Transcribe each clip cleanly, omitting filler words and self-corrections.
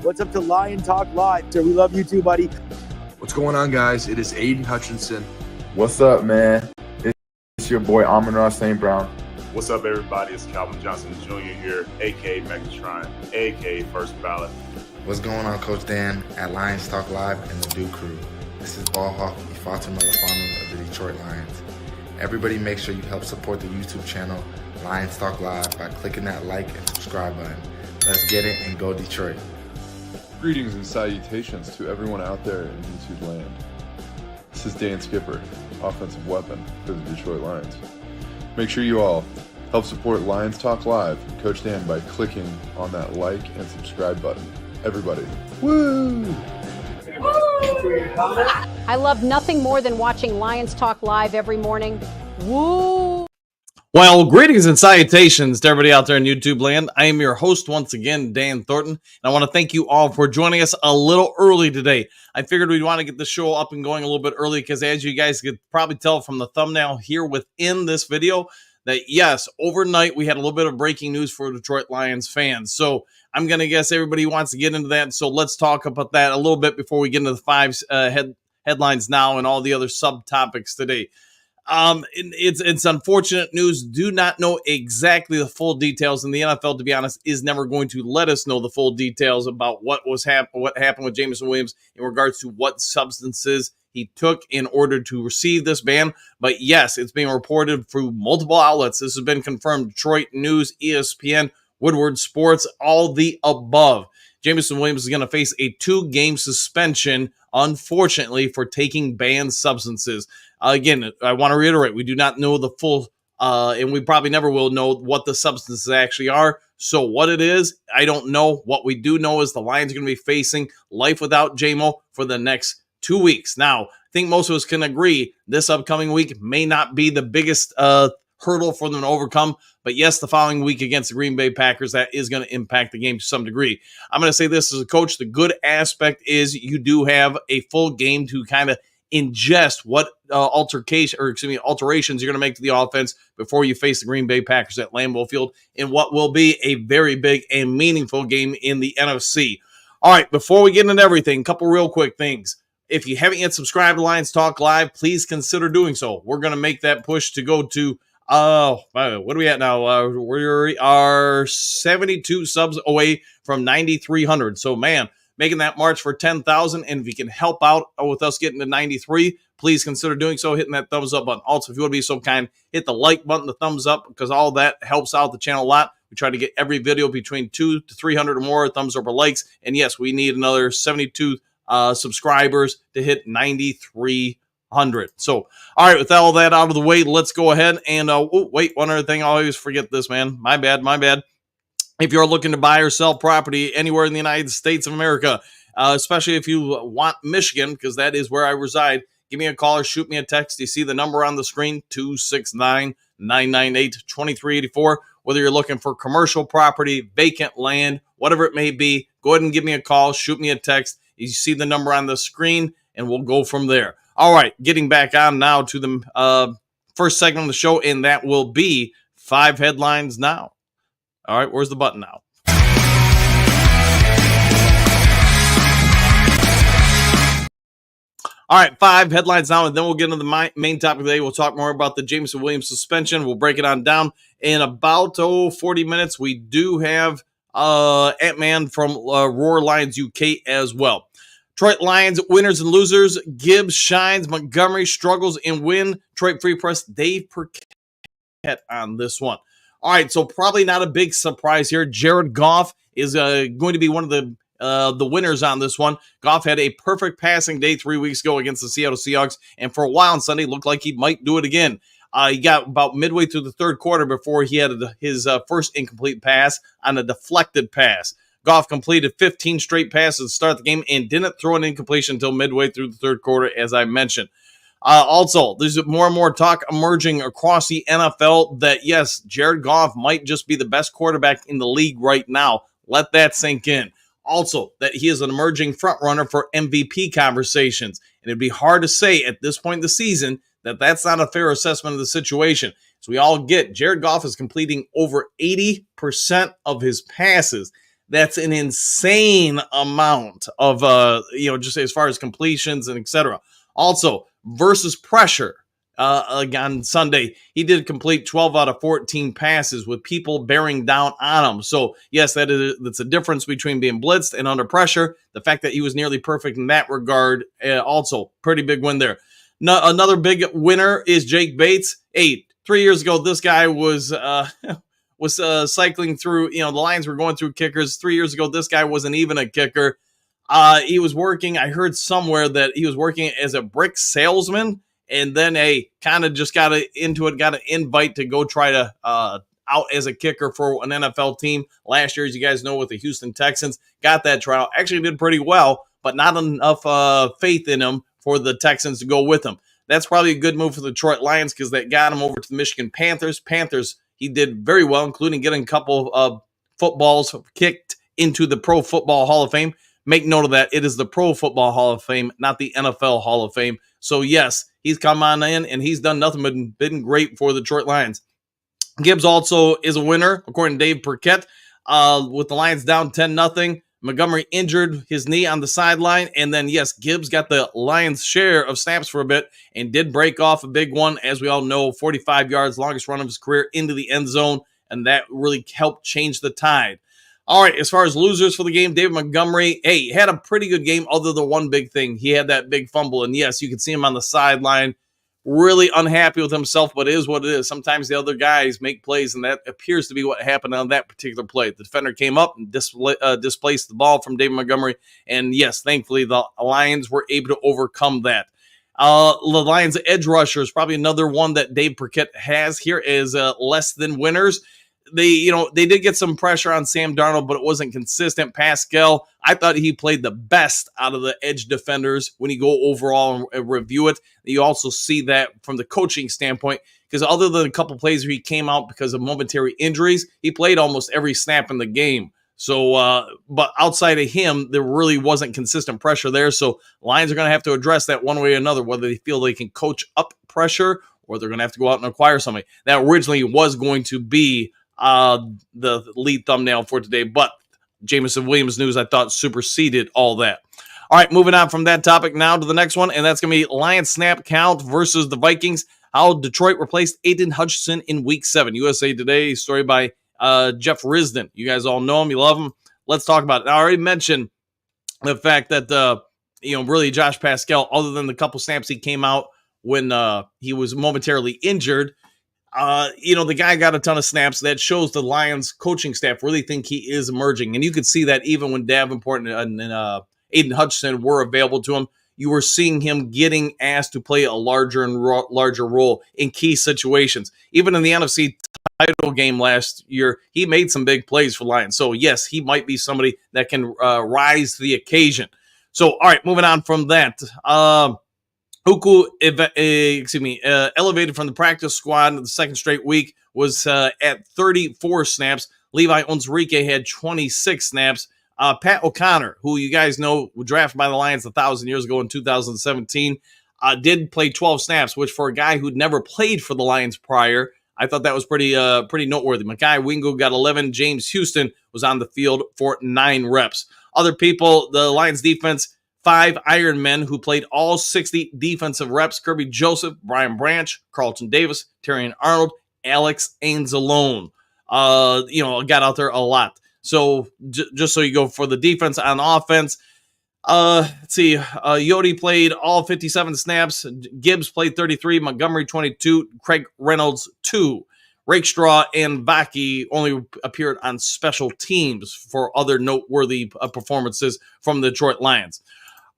What's up to Lion Talk Live? So we love you too, buddy. What's going on, guys? It is Aiden Hutchinson. What's up, man? It's your boy Amon-Ra St. Brown. What's up, everybody? It's Calvin Johnson Jr. here, a.k.a. Megatron, a.k.a. First Ballot. What's going on, Coach Dan at Lions Talk Live and the Duke Crew. This is Ball Hawk Ifeatu Melifonwu of the Detroit Lions. Everybody make sure you help support the YouTube channel Lions Talk Live by clicking that like and subscribe button. Let's get it and go Detroit. Greetings and salutations to everyone out there in YouTube land. This is Dan Skipper, offensive weapon for the Detroit Lions. Make sure you all help support Lions Talk Live and Coach Dan by clicking on that like and subscribe button. Everybody, woo! I love nothing more than watching Lions Talk Live every morning. Woo! Well, greetings and salutations to everybody out there in YouTube land. I am your host once again, Dan Thornton, and I want to thank you all for joining us a little early today. I figured we'd want to get the show up and going a little bit early because, as you guys could probably tell from the thumbnail here within this video, that yes, overnight we had a little bit of breaking news for Detroit Lions fans. So I'm going to guess everybody wants to get into that. So let's talk about that a little bit before we get into the five headlines now and all the other subtopics today. It's unfortunate news. Do not know exactly the full details, and the NFL, to be honest, is never going to let us know the full details about what happened with Jameson Williams in regards to what substances he took in order to receive this ban. But yes, it's being reported through multiple outlets. This has been confirmed: Detroit News, ESPN, Woodward Sports, all the above. Jameson Williams is going to face a 2-game suspension, unfortunately, for taking banned substances. Again, I want to reiterate, we do not know the full, and we probably never will know what the substances actually are. So what it is, I don't know. What we do know is the Lions are going to be facing life without JMO for the next 2 weeks. Now, I think most of us can agree this upcoming week may not be the biggest hurdle for them to overcome. But yes, the following week against the Green Bay Packers, that is going to impact the game to some degree. I'm going to say this as a coach. The good aspect is you do have a full game to kind of ingest what alterations you're going to make to the offense before you face the Green Bay Packers at Lambeau Field in what will be a very big and meaningful game in the NFC. All right, before we get into everything, a couple real quick things. If you haven't yet subscribed to Lions Talk Live, please consider doing so. We're going to make that push to go to what are we at now? We are 72 subs away from 9,300. So, man, making that march for 10,000. And if you can help out with us getting to 93, please consider doing so, hitting that thumbs up button. Also, if you want to be so kind, hit the like button, the thumbs up, because all that helps out the channel a lot. We try to get every video between 200 to 300 or more thumbs up or likes. And yes, we need another 72 subscribers to hit 93. 100. So, all right, with all that out of the way, let's go ahead and, wait, one other thing. I always forget this, man. My bad. If you're looking to buy or sell property anywhere in the United States of America, especially if you want Michigan, because that is where I reside, give me a call or shoot me a text. You see the number on the screen, 269-998-2384. Whether you're looking for commercial property, vacant land, whatever it may be, go ahead and give me a call, shoot me a text. You see the number on the screen, and we'll go from there. All right, getting back on now to the first segment of the show, and that will be 5 headlines now. All right, where's the button now? All right, 5 headlines now, and then we'll get into the main topic of the day. We'll talk more about the Jameson Williams suspension. We'll break it on down. In about 40 minutes, we do have Ant-Man from Roar Lions UK as well. Detroit Lions, winners and losers. Gibbs shines. Montgomery struggles and win. Detroit Free Press, Dave Perquette on this one. All right, so probably not a big surprise here. Jared Goff is going to be one of the winners on this one. Goff had a perfect passing day 3 weeks ago against the Seattle Seahawks, and for a while on Sunday, looked like he might do it again. He got about midway through the third quarter before he had his first incomplete pass on a deflected pass. Goff completed 15 straight passes to start the game and didn't throw an incompletion until midway through the third quarter, as I mentioned. Also, there's more and more talk emerging across the NFL that, yes, Jared Goff might just be the best quarterback in the league right now. Let that sink in. Also, that he is an emerging frontrunner for MVP conversations. And it'd be hard to say at this point in the season that that's not a fair assessment of the situation. So we all get Jared Goff is completing over 80% of his passes. That's an insane amount of, just as far as completions and etc. Also, versus pressure. On Sunday, he did complete 12 out of 14 passes with people bearing down on him. So, yes, that's a difference between being blitzed and under pressure. The fact that he was nearly perfect in that regard, also pretty big win there. Another big winner is Jake Bates. 3 years ago, this guy was cycling through, the Lions were going through kickers. 3 years ago, this guy wasn't even a kicker. He was working, I heard somewhere that he was working as a brick salesman, and then kind of just got into it, got an invite to go try to out as a kicker for an NFL team. Last year, as you guys know, with the Houston Texans, got that trial. Actually did pretty well, but not enough faith in him for the Texans to go with him. That's probably a good move for the Detroit Lions because that got him over to the Michigan Panthers. He did very well, including getting a couple of footballs kicked into the Pro Football Hall of Fame. Make note of that. It is the Pro Football Hall of Fame, not the NFL Hall of Fame. So, yes, he's come on in, and he's done nothing but been great for the Detroit Lions. Gibbs also is a winner, according to Dave Burkett, with the Lions down 10-0. Montgomery injured his knee on the sideline, and then, yes, Gibbs got the Lions' share of snaps for a bit and did break off a big one, as we all know, 45 yards, longest run of his career into the end zone, and that really helped change the tide. All right, as far as losers for the game, David Montgomery, he had a pretty good game other than one big thing. He had that big fumble, and yes, you can see him on the sideline, really unhappy with himself, but it is what it is. Sometimes the other guys make plays, and that appears to be what happened on that particular play. The defender came up and displaced the ball from David Montgomery, and yes, thankfully, the Lions were able to overcome that. The Lions' edge rusher is probably another one that Dave Burkett has here is less than winners. They did get some pressure on Sam Darnold, but it wasn't consistent. Pascal, I thought he played the best out of the edge defenders when you go overall and review it. You also see that from the coaching standpoint, because other than a couple plays where he came out because of momentary injuries, he played almost every snap in the game. So, but outside of him, there really wasn't consistent pressure there. So Lions are going to have to address that one way or another, whether they feel they can coach up pressure or they're going to have to go out and acquire somebody. That originally was going to be the lead thumbnail for today, but Jameson Williams news, I thought, superseded all that. All right, moving on from that topic now to the next one, and that's going to be Lions snap count versus the Vikings. How Detroit replaced Aiden Hutchinson in Week 7. USA Today, story by Jeff Risdon. You guys all know him. You love him. Let's talk about it. I already mentioned the fact that, really Josh Pascal, other than the couple snaps he came out when he was momentarily injured, the guy got a ton of snaps. That shows the Lions coaching staff really think he is emerging. And you could see that even when Davenport and Aiden Hutchinson were available to him, you were seeing him getting asked to play a larger and larger role in key situations. Even in the NFC title game last year, he made some big plays for Lions. So, yes, he might be somebody that can rise to the occasion. So, all right, moving on from that. Uku, elevated from the practice squad in the second straight week, was at 34 snaps. Levi Onwuzurike had 26 snaps. Pat O'Connor, who you guys know was drafted by the Lions 1,000 years ago in 2017, did play 12 snaps, which for a guy who'd never played for the Lions prior, I thought that was pretty noteworthy. Makai Wingo got 11. James Houston was on the field for 9 reps. Other people, the Lions defense, 5 Iron Men who played all 60 defensive reps. Kirby Joseph, Brian Branch, Carlton Davis, Terrion Arnold, Alex Anzalone. Got out there a lot. So just so you go for the defense on offense, let's see. Yodi played all 57 snaps. Gibbs played 33. Montgomery 22. Craig Reynolds 2. Rakestraw and Vaki only appeared on special teams for other noteworthy performances from the Detroit Lions.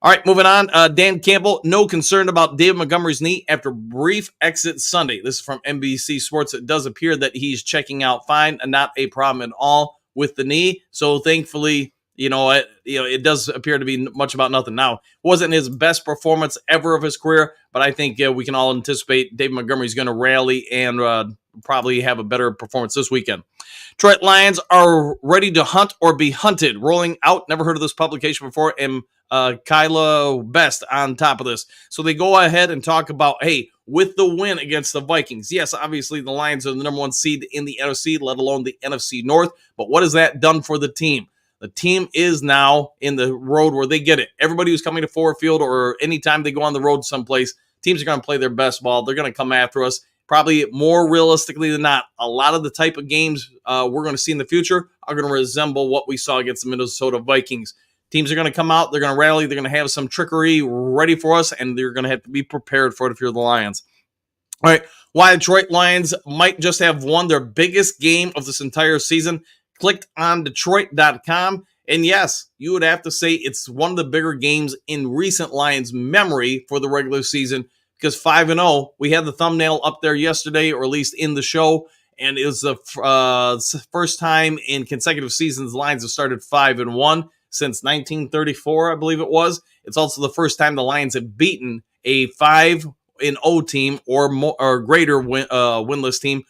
All right, moving on. Dan Campbell, no concern about David Montgomery's knee after brief exit Sunday. This is from NBC Sports. It does appear that he's checking out fine and not a problem at all with the knee. So thankfully, it does appear to be much about nothing. Now, wasn't his best performance ever of his career, but I think we can all anticipate David Montgomery's going to rally and probably have a better performance this weekend. Detroit Lions are ready to hunt or be hunted. Rolling out, never heard of this publication before, and Kyla Best on top of this. So they go ahead and talk about, hey, with the win against the Vikings, yes, obviously the Lions are the number 1 seed in the NFC, let alone the NFC North, but what has that done for the team? The team is now in the road where they get it. Everybody who's coming to Ford Field or anytime they go on the road someplace, teams are going to play their best ball. They're going to come after us. Probably more realistically than not, a lot of the type of games we're going to see in the future are going to resemble what we saw against the Minnesota Vikings. Teams are going to come out, they're going to rally, they're going to have some trickery ready for us, and they're going to have to be prepared for it if you're the Lions. All right, why Detroit Lions might just have won their biggest game of this entire season. Clicked on Detroit.com, and yes, you would have to say it's one of the bigger games in recent Lions memory for the regular season, because 5-0, we had the thumbnail up there yesterday, or at least in the show, and it was the first time in consecutive seasons the Lions have started 5-1 since 1934, I believe it was. It's also the first time the Lions have beaten a 5-0 team or more or greater winless team.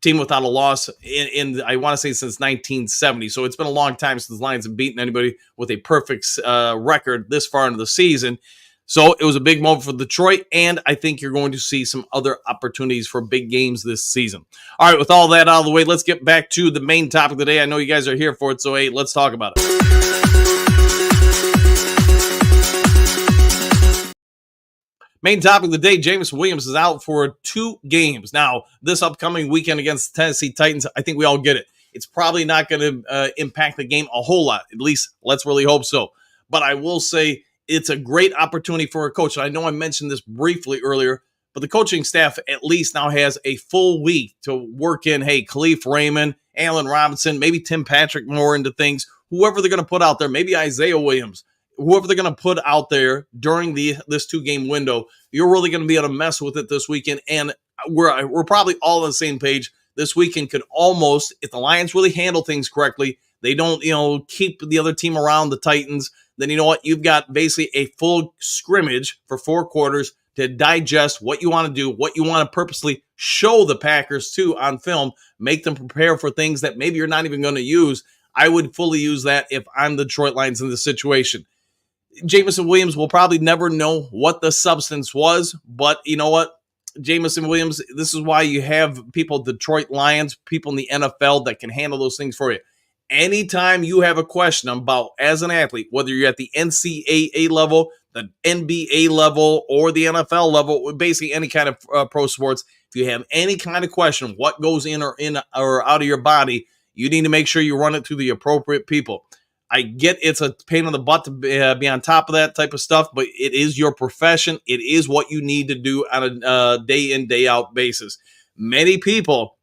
Team without a loss in I want to say since 1970. So it's been a long time since the Lions have beaten anybody with a perfect record this far into the season. So it was a big moment for Detroit, and I think you're going to see some other opportunities for big games this season. All right, with all that out of the way, let's get back to the main topic of the day. I know you guys are here for it, so hey, let's talk about it. Main topic of the day, Jameson Williams is out for 2 games. Now, this upcoming weekend against the Tennessee Titans, I think we all get it. It's probably not going to impact the game a whole lot. At least, let's really hope so. But I will say it's a great opportunity for a coach. I know I mentioned this briefly earlier, but the coaching staff at least now has a full week to work in, hey, Khalif Raymond, Allen Robinson, maybe Tim Patrick more into things, whoever they're going to put out there, maybe Isaiah Williams. Whoever they're going to put out there during this 2-game window, you're really going to be able to mess with it this weekend. And we're probably all on the same page. This weekend could almost, if the Lions really handle things correctly, they don't, keep the other team around the Titans, then you know what? You've got basically a full scrimmage for 4 quarters to digest what you want to do, what you want to purposely show the Packers to on film, make them prepare for things that maybe you're not even going to use. I would fully use that if I'm the Detroit Lions in this situation. Jameson Williams will probably never know what the substance was, but you know what? Jameson Williams, this is why you have people, Detroit Lions, people in the NFL that can handle those things for you. Anytime you have a question about, as an athlete, whether you're at the NCAA level, the NBA level, or the NFL level, basically any kind of pro sports, if you have any kind of question, what goes in or out of your body, you need to make sure you run it through the appropriate people. I get it's a pain in the butt to be on top of that type of stuff, but it is your profession. It is what you need to do on a day in, day out basis. Many people,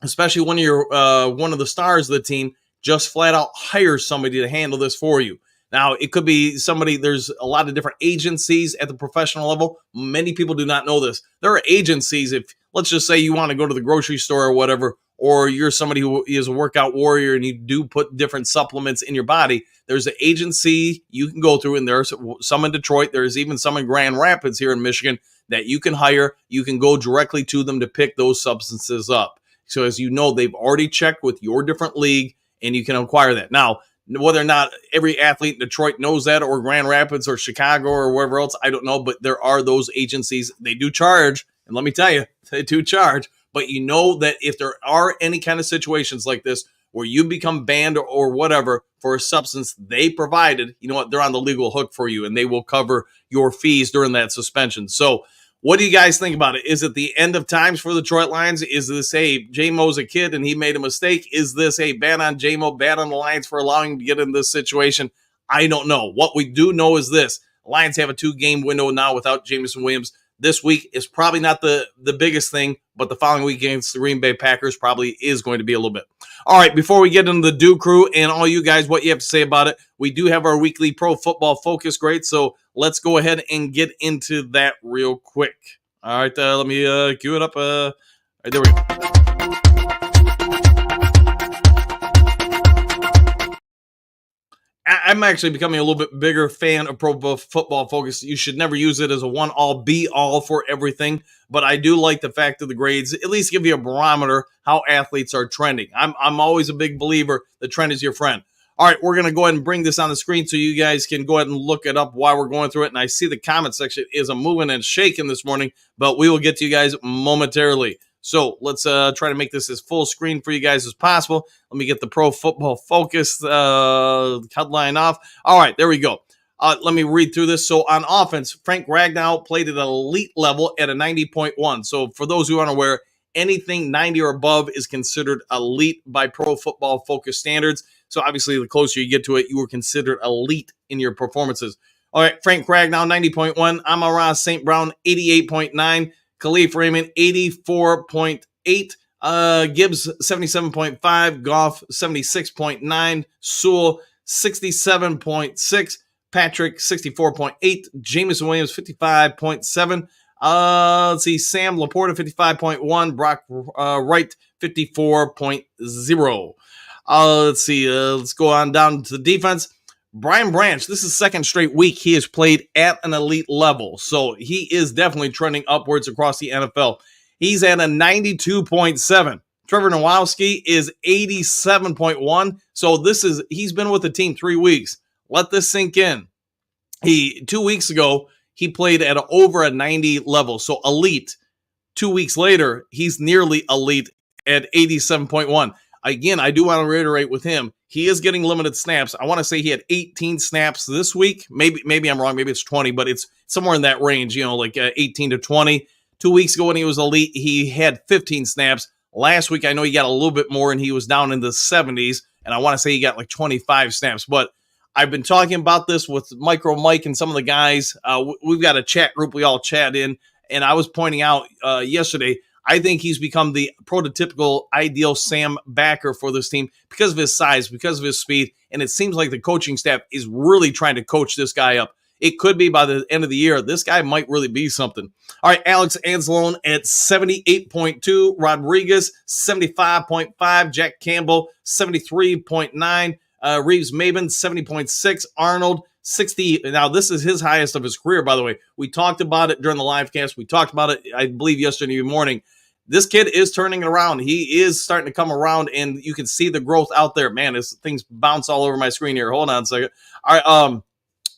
especially when you're one of the stars of the team, just flat out hire somebody to handle this for you. Now, it could be somebody, there's a lot of different agencies at the professional level. Many people do not know this. There are agencies, if let's just say you want to go to the grocery store or whatever, or you're somebody who is a workout warrior and you do put different supplements in your body, there's an agency you can go through, and there's some in Detroit. There's even some in Grand Rapids here in Michigan that you can hire. You can go directly to them to pick those substances up. So as you know, they've already checked with your different league, and you can acquire that. Now, whether or not every athlete in Detroit knows that, or Grand Rapids or Chicago or wherever else, I don't know, but there are those agencies. They do charge, and let me tell you, they do charge. But you know that if there are any kind of situations like this where you become banned or whatever for a substance they provided, you know what? They're on the legal hook for you, and they will cover your fees during that suspension. So what do you guys think about it? Is it the end of times for the Detroit Lions? Is this, hey, J-Mo's a kid and he made a mistake? Is this, hey, bad on J-Mo, bad on the Lions for allowing him to get in this situation? I don't know. What we do know is this. The Lions have a 2-game window now without Jameson Williams. This week is probably not the biggest thing, but the following week against the Green Bay Packers probably is going to be a little bit. All right, before we get into the Do Crew and all you guys, what you have to say about it, we do have our weekly Pro Football Focus grade, so let's go ahead and get into that real quick. All right, let me cue it up. All right, there we go. I'm actually becoming a little bit bigger fan of Pro Football Focus. You should never use it as a one-all, be-all for everything, but I do like the fact of the grades at least give you a barometer how athletes are trending. I'm always a big believer the trend is your friend. All right, we're going to go ahead and bring this on the screen so you guys can go ahead and look it up while we're going through it, and I see the comment section is a moving and shaking this morning, but we will get to you guys momentarily. So let's try to make this as full screen for you guys as possible. Let me get the Pro Football Focus headline off. All right, there we go. Let me read through this. So on offense, Frank Ragnow played at an elite level at a 90.1. So for those who aren't aware, anything 90 or above is considered elite by Pro Football Focus standards. So obviously, the closer you get to it, you were considered elite in your performances. All right, Frank Ragnow, 90.1. Amon-Ra St. Brown, 88.9. Khalif Raymond, 84.8. Gibbs, 77.5. Goff, 76.9. Sewell, 67.6. Patrick, 64.8. Jameson Williams, 55.7. Let's see, Sam Laporta, 55.1. Brock Wright, 54.0. Let's see, let's go on down to the defense. Brian Branch, this is second straight week he has played at an elite level. So he is definitely trending upwards across the NFL. He's at a 92.7. Trevor Nowalski is 87.1. So he's been with the team 3 weeks. Let this sink in. 2 weeks ago, he played at over a 90 level. So elite. 2 weeks later, he's nearly elite at 87.1. Again, I do want to reiterate with him, he is getting limited snaps. I want to say he had 18 snaps this week. Maybe I'm wrong. Maybe it's 20, but it's somewhere in that range, like 18 to 20. 2 weeks ago when he was elite, he had 15 snaps. Last week, I know he got a little bit more, and he was down in the 70s, and I want to say he got like 25 snaps. But I've been talking about this with Micro Mike and some of the guys. We've got a chat group we all chat in, and I was pointing out yesterday, I think he's become the prototypical ideal Sam backer for this team because of his size, because of his speed, and it seems like the coaching staff is really trying to coach this guy up. It could be by the end of the year, this guy might really be something. All right, Alex Anzalone at 78.2, Rodriguez 75.5, Jack Campbell 73.9, Reeves Maben 70.6, Arnold 60. Now, this is his highest of his career, by the way. We talked about it during the live cast. We talked about it, I believe, yesterday morning. This kid is turning it around. He is starting to come around, and you can see the growth out there. Man, this things bounce all over my screen here. Hold on a second. All right,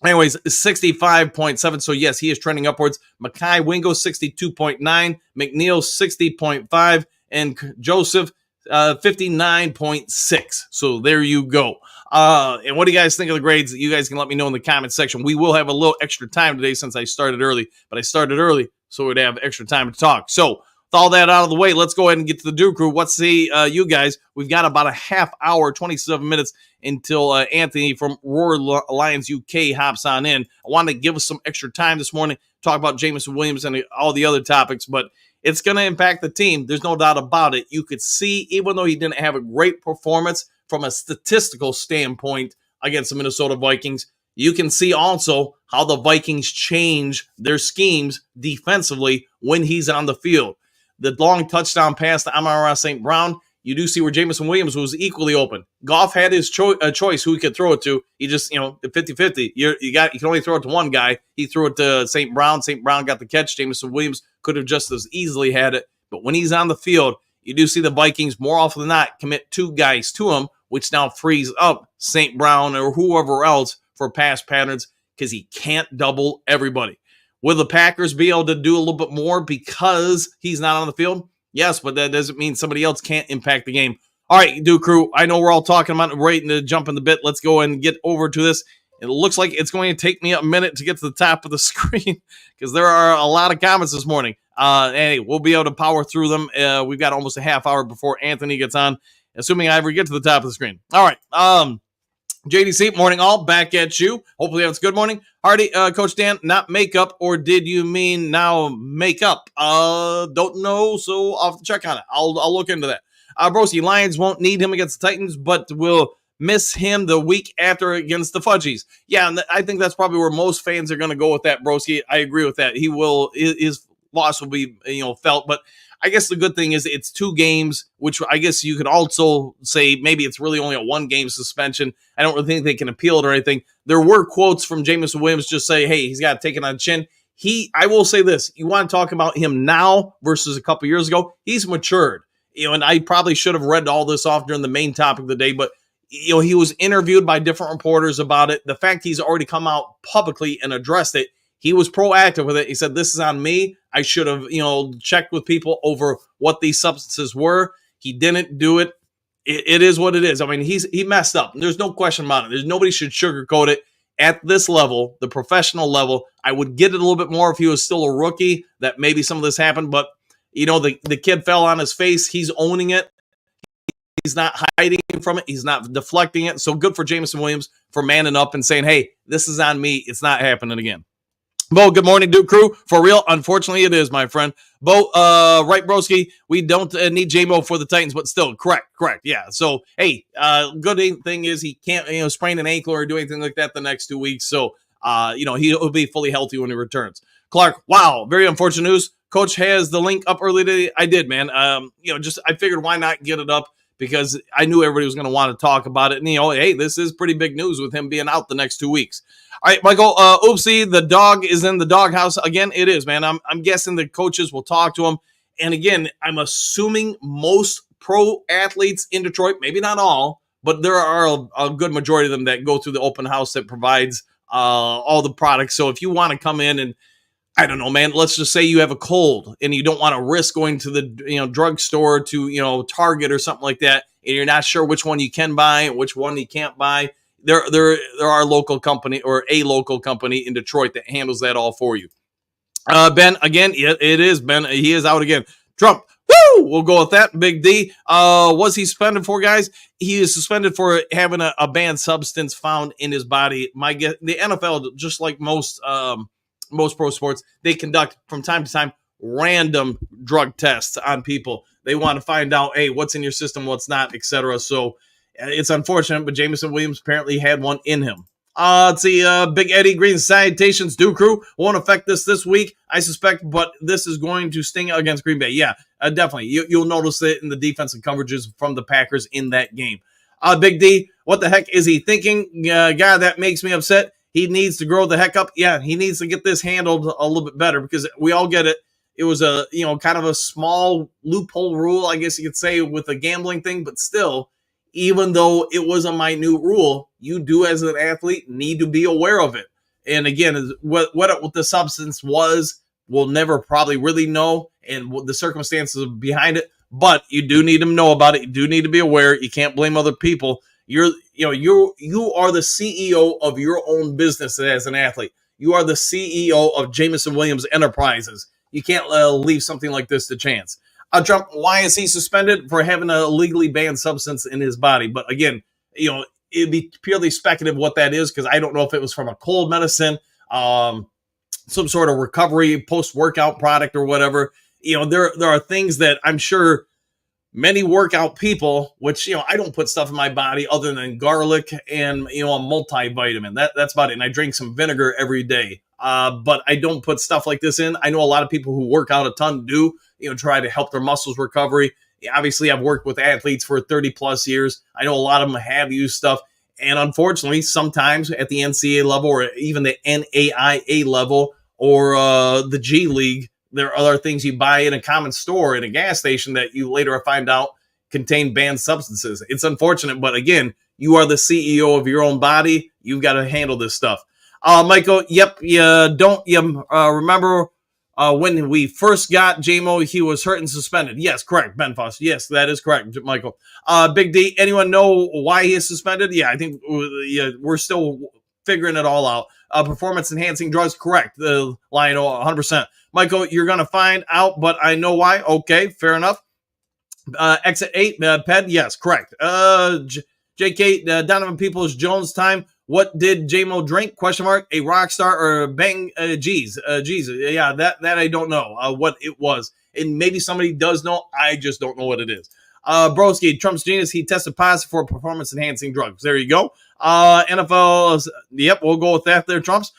anyways, 65.7. So, yes, he is trending upwards. Makai Wingo, 62.9. McNeil, 60.5. And Joseph, 59.6. So, there you go. And what do you guys think of the grades? You guys can let me know in the comment section. We will have a little extra time today since I started early, but I started early so we'd have extra time to talk. So, with all that out of the way, let's go ahead and get to the Duke Crew. What's you guys? We've got about a half hour, 27 minutes until Anthony from Roar Lions UK hops on in. I wanted to give us some extra time this morning, talk about Jameson Williams and all the other topics, but it's going to impact the team. There's no doubt about it. You could see, even though he didn't have a great performance from a statistical standpoint against the Minnesota Vikings, you can see also how the Vikings change their schemes defensively when he's on the field. The long touchdown pass to Amon-Ra St. Brown, you do see where Jameson Williams was equally open. Goff had his choice who he could throw it to. He just, 50-50. You can only throw it to one guy. He threw it to St. Brown. St. Brown got the catch. Jameson Williams could have just as easily had it. But when he's on the field, you do see the Vikings more often than not commit two guys to him, which now frees up St. Brown or whoever else for pass patterns because he can't double everybody. Will the Packers be able to do a little bit more because he's not on the field? Yes, but that doesn't mean somebody else can't impact the game. All right, Duke Crew, I know we're all talking about waiting to jump in the bit. Let's go and get over to this. It looks like it's going to take me a minute to get to the top of the screen because there are a lot of comments this morning. Hey, we'll be able to power through them. We've got almost a half hour before Anthony gets on, assuming I ever get to the top of the screen. All right. JDC, morning all, back at you. Hopefully it's a good morning. Hardy, Coach Dan, not makeup, or did you mean now makeup? Don't know, so I'll have to check on it. I'll look into that. Broski, Lions won't need him against the Titans, but will miss him the week after against the Fudgies. Yeah, and I think that's probably where most fans are going to go with that, Broski. I agree with that. His loss will be, felt, but I guess the good thing is it's 2 games, which I guess you could also say maybe it's really only a 1-game suspension. I don't really think they can appeal it or anything. There were quotes from Jameson Williams just say, hey, he's got to take it on the chin. I will say this, you want to talk about him now versus a couple years ago, he's matured. And I probably should have read all this off during the main topic of the day, but he was interviewed by different reporters about it. The fact he's already come out publicly and addressed it, he was proactive with it. He said, this is on me. I should have, checked with people over what these substances were. He didn't do it. It is what it is. I mean, he messed up. There's no question about it. Nobody should sugarcoat it. At this level, the professional level, I would get it a little bit more if he was still a rookie, that maybe some of this happened. But, the kid fell on his face. He's owning it. He's not hiding from it. He's not deflecting it. So good for Jameson Williams for manning up and saying, hey, this is on me. It's not happening again. Bo, good morning, Duke Crew. For real, unfortunately, it is, my friend. Bo, right, broski, we don't need J-Mo for the Titans, but still, correct. Yeah, so, hey, good thing is he can't, sprain an ankle or do anything like that the next 2 weeks. So, he'll be fully healthy when he returns. Clark, wow, very unfortunate news. Coach has the link up early today. I did, man. I figured why not get it up, because I knew everybody was going to want to talk about it. And, hey, this is pretty big news with him being out the next 2 weeks. All right, Michael, oopsie, the dog is in the doghouse. Again, it is, man. I'm guessing the coaches will talk to him. And again, I'm assuming most pro athletes in Detroit, maybe not all, but there are a good majority of them that go through the open house that provides all the products. So if you want to come in and, I don't know, man, let's just say you have a cold and you don't want to risk going to the drugstore to Target or something like that, and you're not sure which one you can buy and which one you can't buy. There are a local company in Detroit that handles that all for you. Ben, again, it is Ben. He is out again. Trump, woo! We'll go with that. Big D. Was he suspended for, guys? He is suspended for having a banned substance found in his body. My guess, the NFL, just like most pro sports, they conduct from time to time random drug tests on people. They want to find out, hey, what's in your system, what's not, etc. So it's unfortunate, but Jameson Williams apparently had one in him. Let's see, Big Eddie Green, salutations, Duke Crew. Won't affect this week, I suspect, but this is going to sting against Green Bay. Yeah, definitely. You'll notice it in the defensive coverages from the Packers in that game. Big D, what the heck is he thinking? Guy, that makes me upset. He needs to grow the heck up. Yeah, he needs to get this handled a little bit better, because we all get it. It was a, kind of a small loophole rule, I guess you could say, with the gambling thing, but still, even though it was a minute rule, you do as an athlete need to be aware of it. And again, what the substance was, we'll never probably really know, and what the circumstances behind it, but you do need to know about it. You do need to be aware. You can't blame other people. You are the CEO of your own business as an athlete. You are the CEO of Jameson Williams Enterprises. You can't leave something like this to chance. Trump, why is he suspended? For having a legally banned substance in his body. But again, it'd be purely speculative what that is, because I don't know if it was from a cold medicine, some sort of recovery post-workout product or whatever. There are things that I'm sure many workout people, which, I don't put stuff in my body other than garlic and, a multivitamin. That's about it. And I drink some vinegar every day. But I don't put stuff like this in. I know a lot of people who work out a ton do, try to help their muscles recovery. Obviously, I've worked with athletes for 30 plus years. I know a lot of them have used stuff. And unfortunately, sometimes at the NCAA level or even the NAIA level or the G League, there are other things you buy in a common store in a gas station that you later find out contain banned substances. It's unfortunate, but again, you are the CEO of your own body. You've got to handle this stuff. Michael, yep, remember when we first got J-Mo, he was hurt and suspended. Yes, correct, Ben Foss. Yes, that is correct, Michael. Big D, anyone know why he is suspended? Yeah, I think we're still figuring it all out. Performance-enhancing drugs, correct. The Lion-O, 100%. Michael, you're going to find out, but I know why. Okay, fair enough. Exit 8, Ped, yes, correct. JK, Donovan Peoples-Jones time. What did J-Mo drink? Question mark. A Rockstar or Bang? Geez. Yeah, that I don't know what it was. And maybe somebody does know. I just don't know what it is. Broski, Trump's genius. He tested positive for performance-enhancing drugs. There you go. NFL, yep, we'll go with that there, Trumps.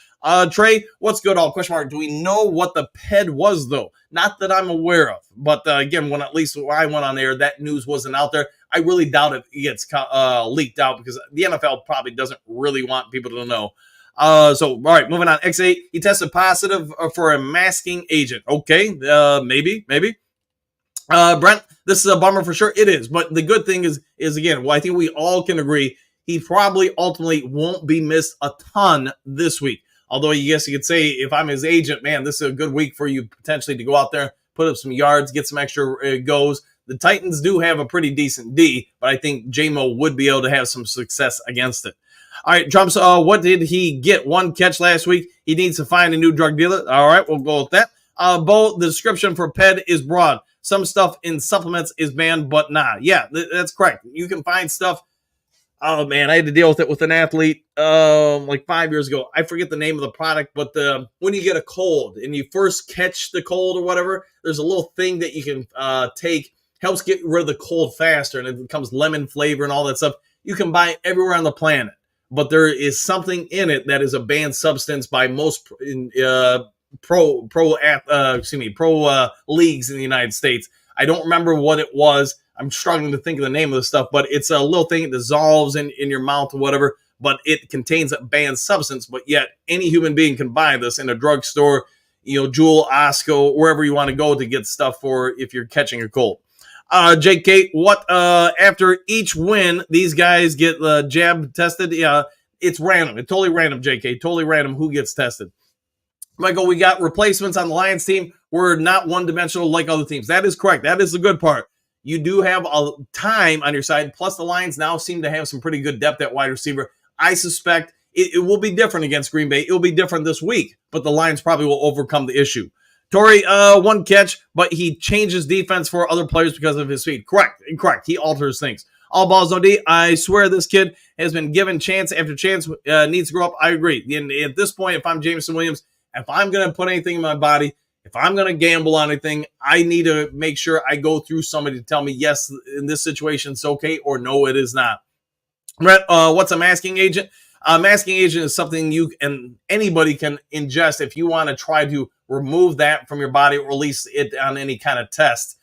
Trey, what's good? All question mark. Do we know what the PED was, though? Not that I'm aware of. But again, when I went on there, that news wasn't out there. I really doubt it gets leaked out because the NFL probably doesn't really want people to know. So, all right, moving on. X8, he tested positive for a masking agent. Okay, maybe. Brent, this is a bummer for sure. It is. But the good thing is again, well, I think we all can agree, he probably ultimately won't be missed a ton this week. Although I guess you could say if I'm his agent, man, this is a good week for you potentially to go out there, put up some yards, get some extra goes. The Titans do have a pretty decent D, but I think J-Mo would be able to have some success against it. All right, Trumps, what did he get? 1 catch last week. He needs to find a new drug dealer. All right, we'll go with that. Bo, the description for PED is broad. Some stuff in supplements is banned, but nah. Yeah, that's correct. You can find stuff. Oh, man, I had to deal with it with an athlete like 5 years ago. I forget the name of the product, but when you get a cold and you first catch the cold or whatever, there's a little thing that you can take. Helps get rid of the cold faster, and it becomes lemon flavor and all that stuff. You can buy it everywhere on the planet, but there is something in it that is a banned substance by most pro leagues in the United States. I don't remember what it was. I'm struggling to think of the name of the stuff, but it's a little thing that dissolves in your mouth or whatever, but it contains a banned substance, but yet any human being can buy this in a drugstore, Jewel, Osco, wherever you want to go to get stuff for if you're catching a cold. JK, what after each win, these guys get jab tested? Yeah, it's random. It's totally random, JK. Totally random who gets tested. Michael, we got replacements on the Lions team. We're not one-dimensional like other teams. That is correct. That is the good part. You do have a time on your side. Plus, the Lions now seem to have some pretty good depth at wide receiver. I suspect it will be different against Green Bay. It will be different this week, but the Lions probably will overcome the issue. Torrey, 1 catch, but he changes defense for other players because of his speed. Correct. He alters things. All balls, no D. I swear this kid has been given chance after chance, needs to grow up. I agree. And at this point, if I'm Jameson Williams, if I'm going to put anything in my body, if I'm going to gamble on anything, I need to make sure I go through somebody to tell me, yes, in this situation, it's okay, or no, it is not. Brett, what's a masking agent? A masking agent is something you and anybody can ingest if you want to try to remove that from your body or release it on any kind of test.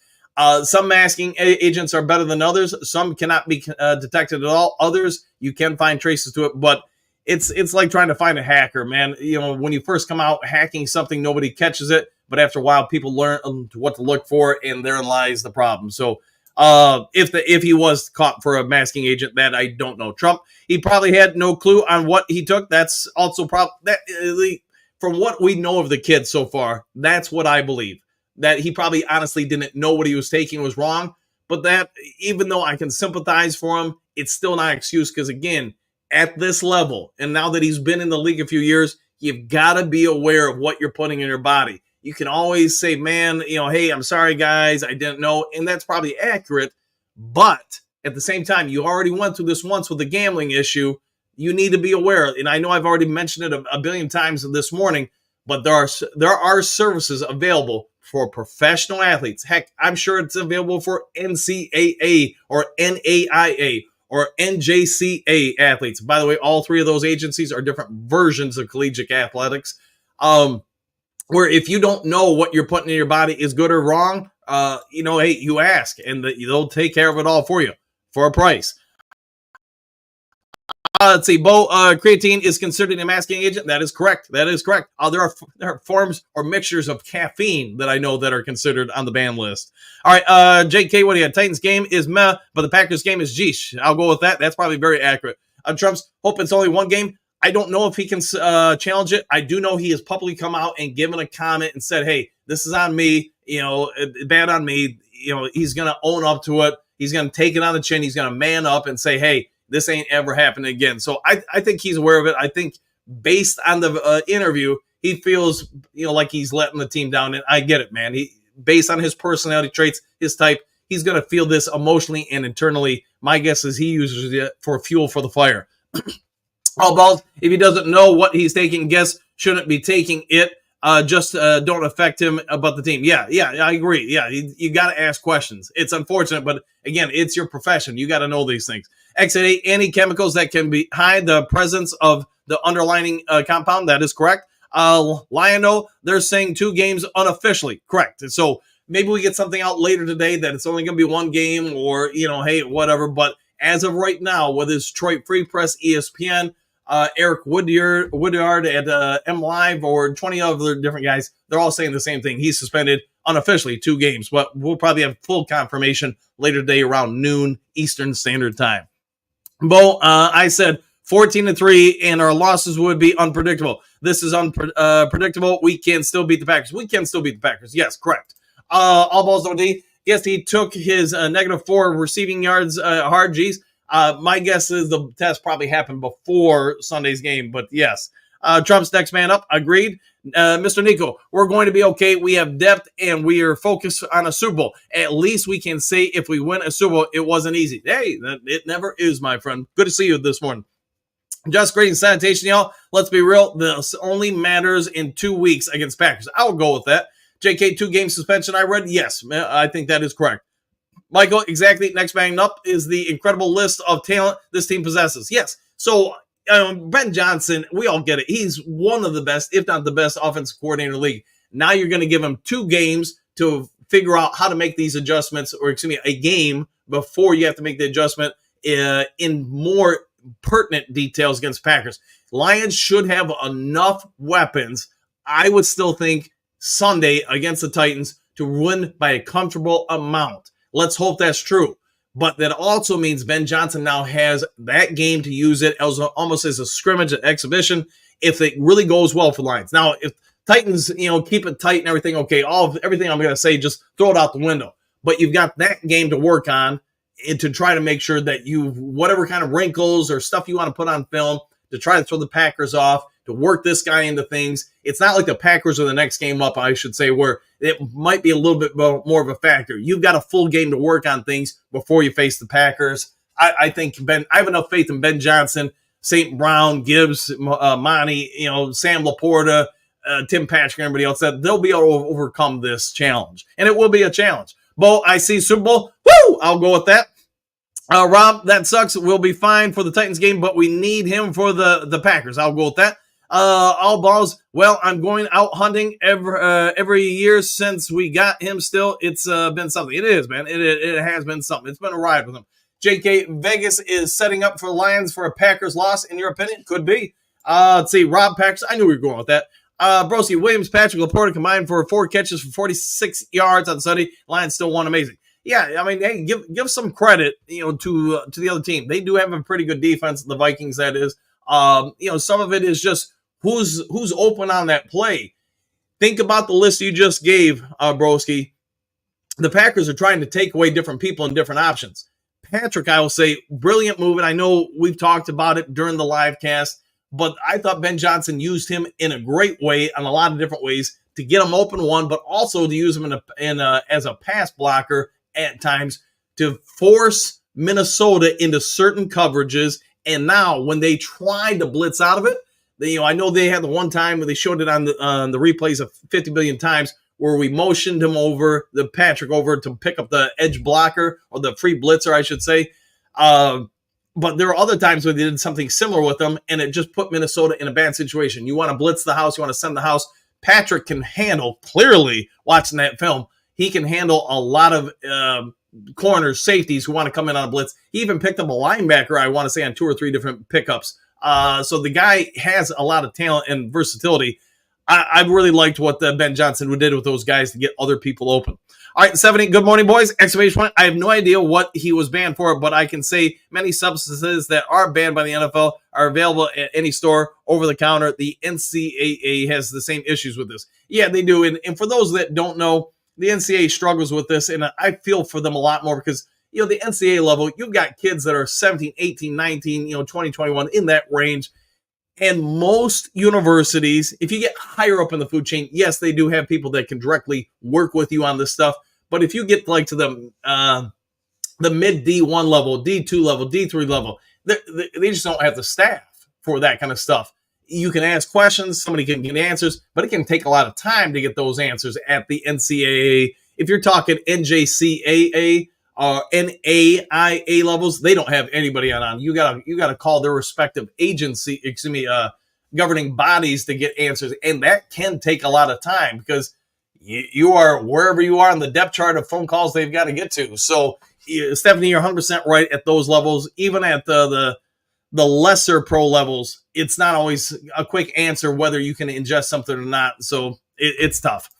Some masking agents are better than others. Some cannot be detected at all. Others, you can find traces to it, but it's like trying to find a hacker, man. When you first come out hacking something, nobody catches it, but after a while, people learn what to look for, and therein lies the problem. So if he was caught for a masking agent, that I don't know. Trump, he probably had no clue on what he took. That's also from what we know of the kid so far, that's what I believe. That he probably honestly didn't know what he was taking was wrong. But that, even though I can sympathize for him, it's still not an excuse because, again, at this level, and now that he's been in the league a few years, you've got to be aware of what you're putting in your body. You can always say, man, hey, I'm sorry, guys, I didn't know. And that's probably accurate. But at the same time, you already went through this once with the gambling issue. You need to be aware. And I know I've already mentioned it a billion times this morning, but there are services available for professional athletes. Heck, I'm sure it's available for NCAA or NAIA or NJCA athletes. By the way, all three of those agencies are different versions of collegiate athletics. Where if you don't know what you're putting in your body is good or wrong, hey, you ask, and they'll take care of it all for you for a price. Let's see. Bo, creatine is considered a masking agent. That is correct. There are forms or mixtures of caffeine that I know that are considered on the ban list. All right, JK, what do you got? Titans game is meh, but the Packers game is geesh. I'll go with that. That's probably very accurate. Trump's hope it's only one game. I don't know if he can challenge it. I do know he has publicly come out and given a comment and said, hey, this is on me, bad on me. He's going to own up to it. He's going to take it on the chin. He's going to man up and say, hey, this ain't ever happening again. So I think he's aware of it. I think based on the interview, he feels, like he's letting the team down. And I get it, man. Based on his personality traits, his type, he's going to feel this emotionally and internally. My guess is he uses it for fuel for the fire. All balls, if he doesn't know what he's taking, guess shouldn't be taking it. Just don't affect him about the team. Yeah, I agree. Yeah, you got to ask questions. It's unfortunate, but again, it's your profession. You got to know these things. Exit 8, any chemicals that can hide the presence of the underlying compound. That is correct. Lionel, they're saying 2 games unofficially. Correct. So maybe we get something out later today that it's only going to be 1 game or, hey, whatever. But as of right now, whether it's Detroit Free Press, ESPN, Eric Woodyard at M Live or 20 other different guys, they're all saying the same thing. He's suspended unofficially 2 games, but we'll probably have full confirmation later today around noon Eastern Standard Time. Bo, I said 14-3, and our losses would be unpredictable. This is unpredictable. We can still beat the Packers. We can still beat the Packers. Yes, correct. All balls no D. Yes, he took his -4 receiving yards hard. Geez. My guess is the test probably happened before Sunday's game, but yes. Trump's next man up. Agreed. Mr. Nico, we're going to be okay. We have depth, and we are focused on a Super Bowl. At least we can say if we win a Super Bowl, it wasn't easy. Hey, it never is, my friend. Good to see you this morning. Just great sanitation, y'all. Let's be real. This only matters in 2 weeks against Packers. I'll go with that. JK, 2-game suspension, I read. Yes, I think that is correct. Michael, exactly. Next bang up is the incredible list of talent this team possesses. Yes. So, Ben Johnson, we all get it. He's one of the best, if not the best, offensive coordinator in the league. Now you're going to give him 2 games to figure out how to make these adjustments, or excuse me, a game before you have to make the adjustment in more pertinent details against Packers. Lions should have enough weapons, I would still think, Sunday against the Titans to win by a comfortable amount. Let's hope that's true. But that also means Ben Johnson now has that game to use it as almost as a scrimmage, an exhibition, if it really goes well for Lions. Now, if Titans, keep it tight and everything, okay, everything I'm going to say, just throw it out the window. But you've got that game to work on and to try to make sure that whatever kind of wrinkles or stuff you want to put on film to try to throw the Packers off, to work this guy into things. It's not like the Packers are the next game up, I should say, where it might be a little bit more of a factor. You've got a full game to work on things before you face the Packers. I think I have enough faith in Ben Johnson, St. Brown, Gibbs, Monty, Sam Laporta, Tim Patrick, and everybody else, that they'll be able to overcome this challenge. And it will be a challenge. Bo, I see Super Bowl. Woo! I'll go with that. Rob, that sucks. We'll be fine for the Titans game, but we need him for the Packers. I'll go with that. All balls. Well, I'm going out hunting every year since we got him. Still, it's been something. It is, man. It has been something. It's been a ride with him. JK, Vegas is setting up for the Lions for a Packers loss. In your opinion, could be. Let's see. Rob Packers. I knew we were going with that. Broski, Williams, Patrick, Laporta combined for 4 catches for 46 yards on Sunday. Lions still won. Amazing. Yeah, I mean, hey, give some credit, to the other team. They do have a pretty good defense, the Vikings, that is. Some of it is just who's open on that play. Think about the list you just gave, Broski. The Packers are trying to take away different people and different options. Patrick, I will say, brilliant move, and I know we've talked about it during the live cast, but I thought Ben Johnson used him in a great way on a lot of different ways to get him open one, but also to use him as a pass blocker at times to force Minnesota into certain coverages. And now when they tried to blitz out of it, I know they had the one time where they showed it on the replays of 50 billion times where we motioned him over, Patrick over to pick up the edge blocker or the free blitzer, I should say. But there are other times where they did something similar with them, and it just put Minnesota in a bad situation. You want to blitz the house, you want to send the house. Patrick can handle, clearly, watching that film, he can handle a lot of corners, safeties who want to come in on a blitz. He even picked up a linebacker, I want to say, on 2 or 3 different pickups. So the guy has a lot of talent and versatility. I really liked what Ben Johnson did with those guys to get other people open. All right, 70. Good morning, boys. Exclamation point. I have no idea what he was banned for, but I can say many substances that are banned by the NFL are available at any store over the counter. The NCAA has the same issues with this. Yeah, they do. And for those that don't know, the NCAA struggles with this, and I feel for them a lot more because, the NCAA level, you've got kids that are 17, 18, 19, 20, 21, in that range. And most universities, if you get higher up in the food chain, yes, they do have people that can directly work with you on this stuff. But if you get like to the mid D1 level, D2 level, D3 level, they just don't have the staff for that kind of stuff. You can ask questions, somebody can get answers, but it can take a lot of time to get those answers at the NCAA. If you're talking NJCAA or NAIA levels, they don't have anybody on. You gotta call their respective agency, governing bodies to get answers, and that can take a lot of time because you are wherever you are on the depth chart of phone calls they've got to get to. So, Stephanie, you're 100% right at those levels. Even at the lesser pro levels, it's not always a quick answer whether you can ingest something or not. So it's tough.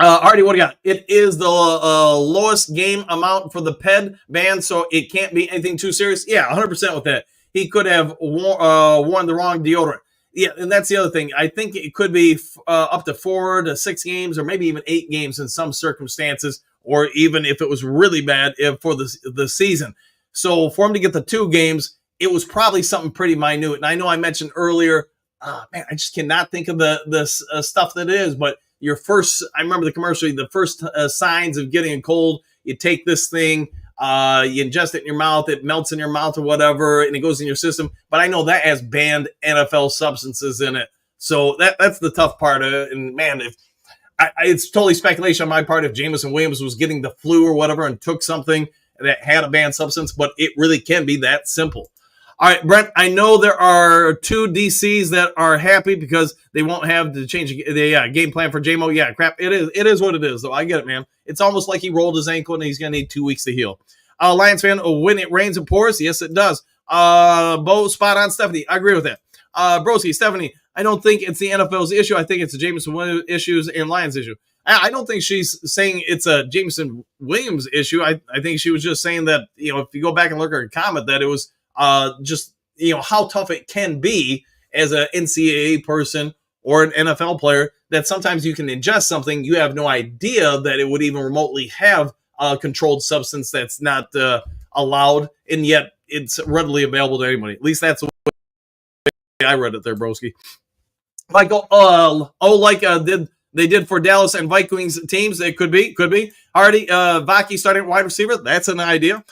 Artie, what do you got? It is the lowest game amount for the PED ban, so it can't be anything too serious. Yeah, 100% with that. he could have worn the wrong deodorant. Yeah, and that's the other thing. I think it could be up to 4 to 6 games, or maybe even 8 games in some circumstances, or even if it was really bad for the season. So for him to get the 2 games, it was probably something pretty minute. And I know I mentioned earlier, man, I just cannot think of the stuff that it is. But I remember the commercial, the first signs of getting a cold, you take this thing, you ingest it in your mouth, it melts in your mouth or whatever, and it goes in your system. But I know that has banned NFL substances in it. So that's the tough part. And man, it's totally speculation on my part if Jameson Williams was getting the flu or whatever and took something that had a banned substance, but it really can be that simple. All right, Brent, I know there are 2 DCs that are happy because they won't have to change the game plan for JMO. Yeah, crap, it is what it is, though. I get it, man. It's almost like he rolled his ankle and he's going to need 2 weeks to heal. Lions fan, when it rains and pours, yes, it does. Bo, spot on, Stephanie. I agree with that. Broski, Stephanie, I don't think it's the NFL's issue. I think it's the Jameson Williams issues and Lions issue. I don't think she's saying it's a Jameson Williams issue. I think she was just saying that, if you go back and look at her comment, that it was just, how tough it can be as an NCAA person or an NFL player, that sometimes you can ingest something, you have no idea that it would even remotely have a controlled substance that's not allowed, and yet it's readily available to anybody. At least that's the way I read it there, broski. Michael, they did for Dallas and Vikings teams. It could be. Hardy, Vaki starting wide receiver. That's an idea.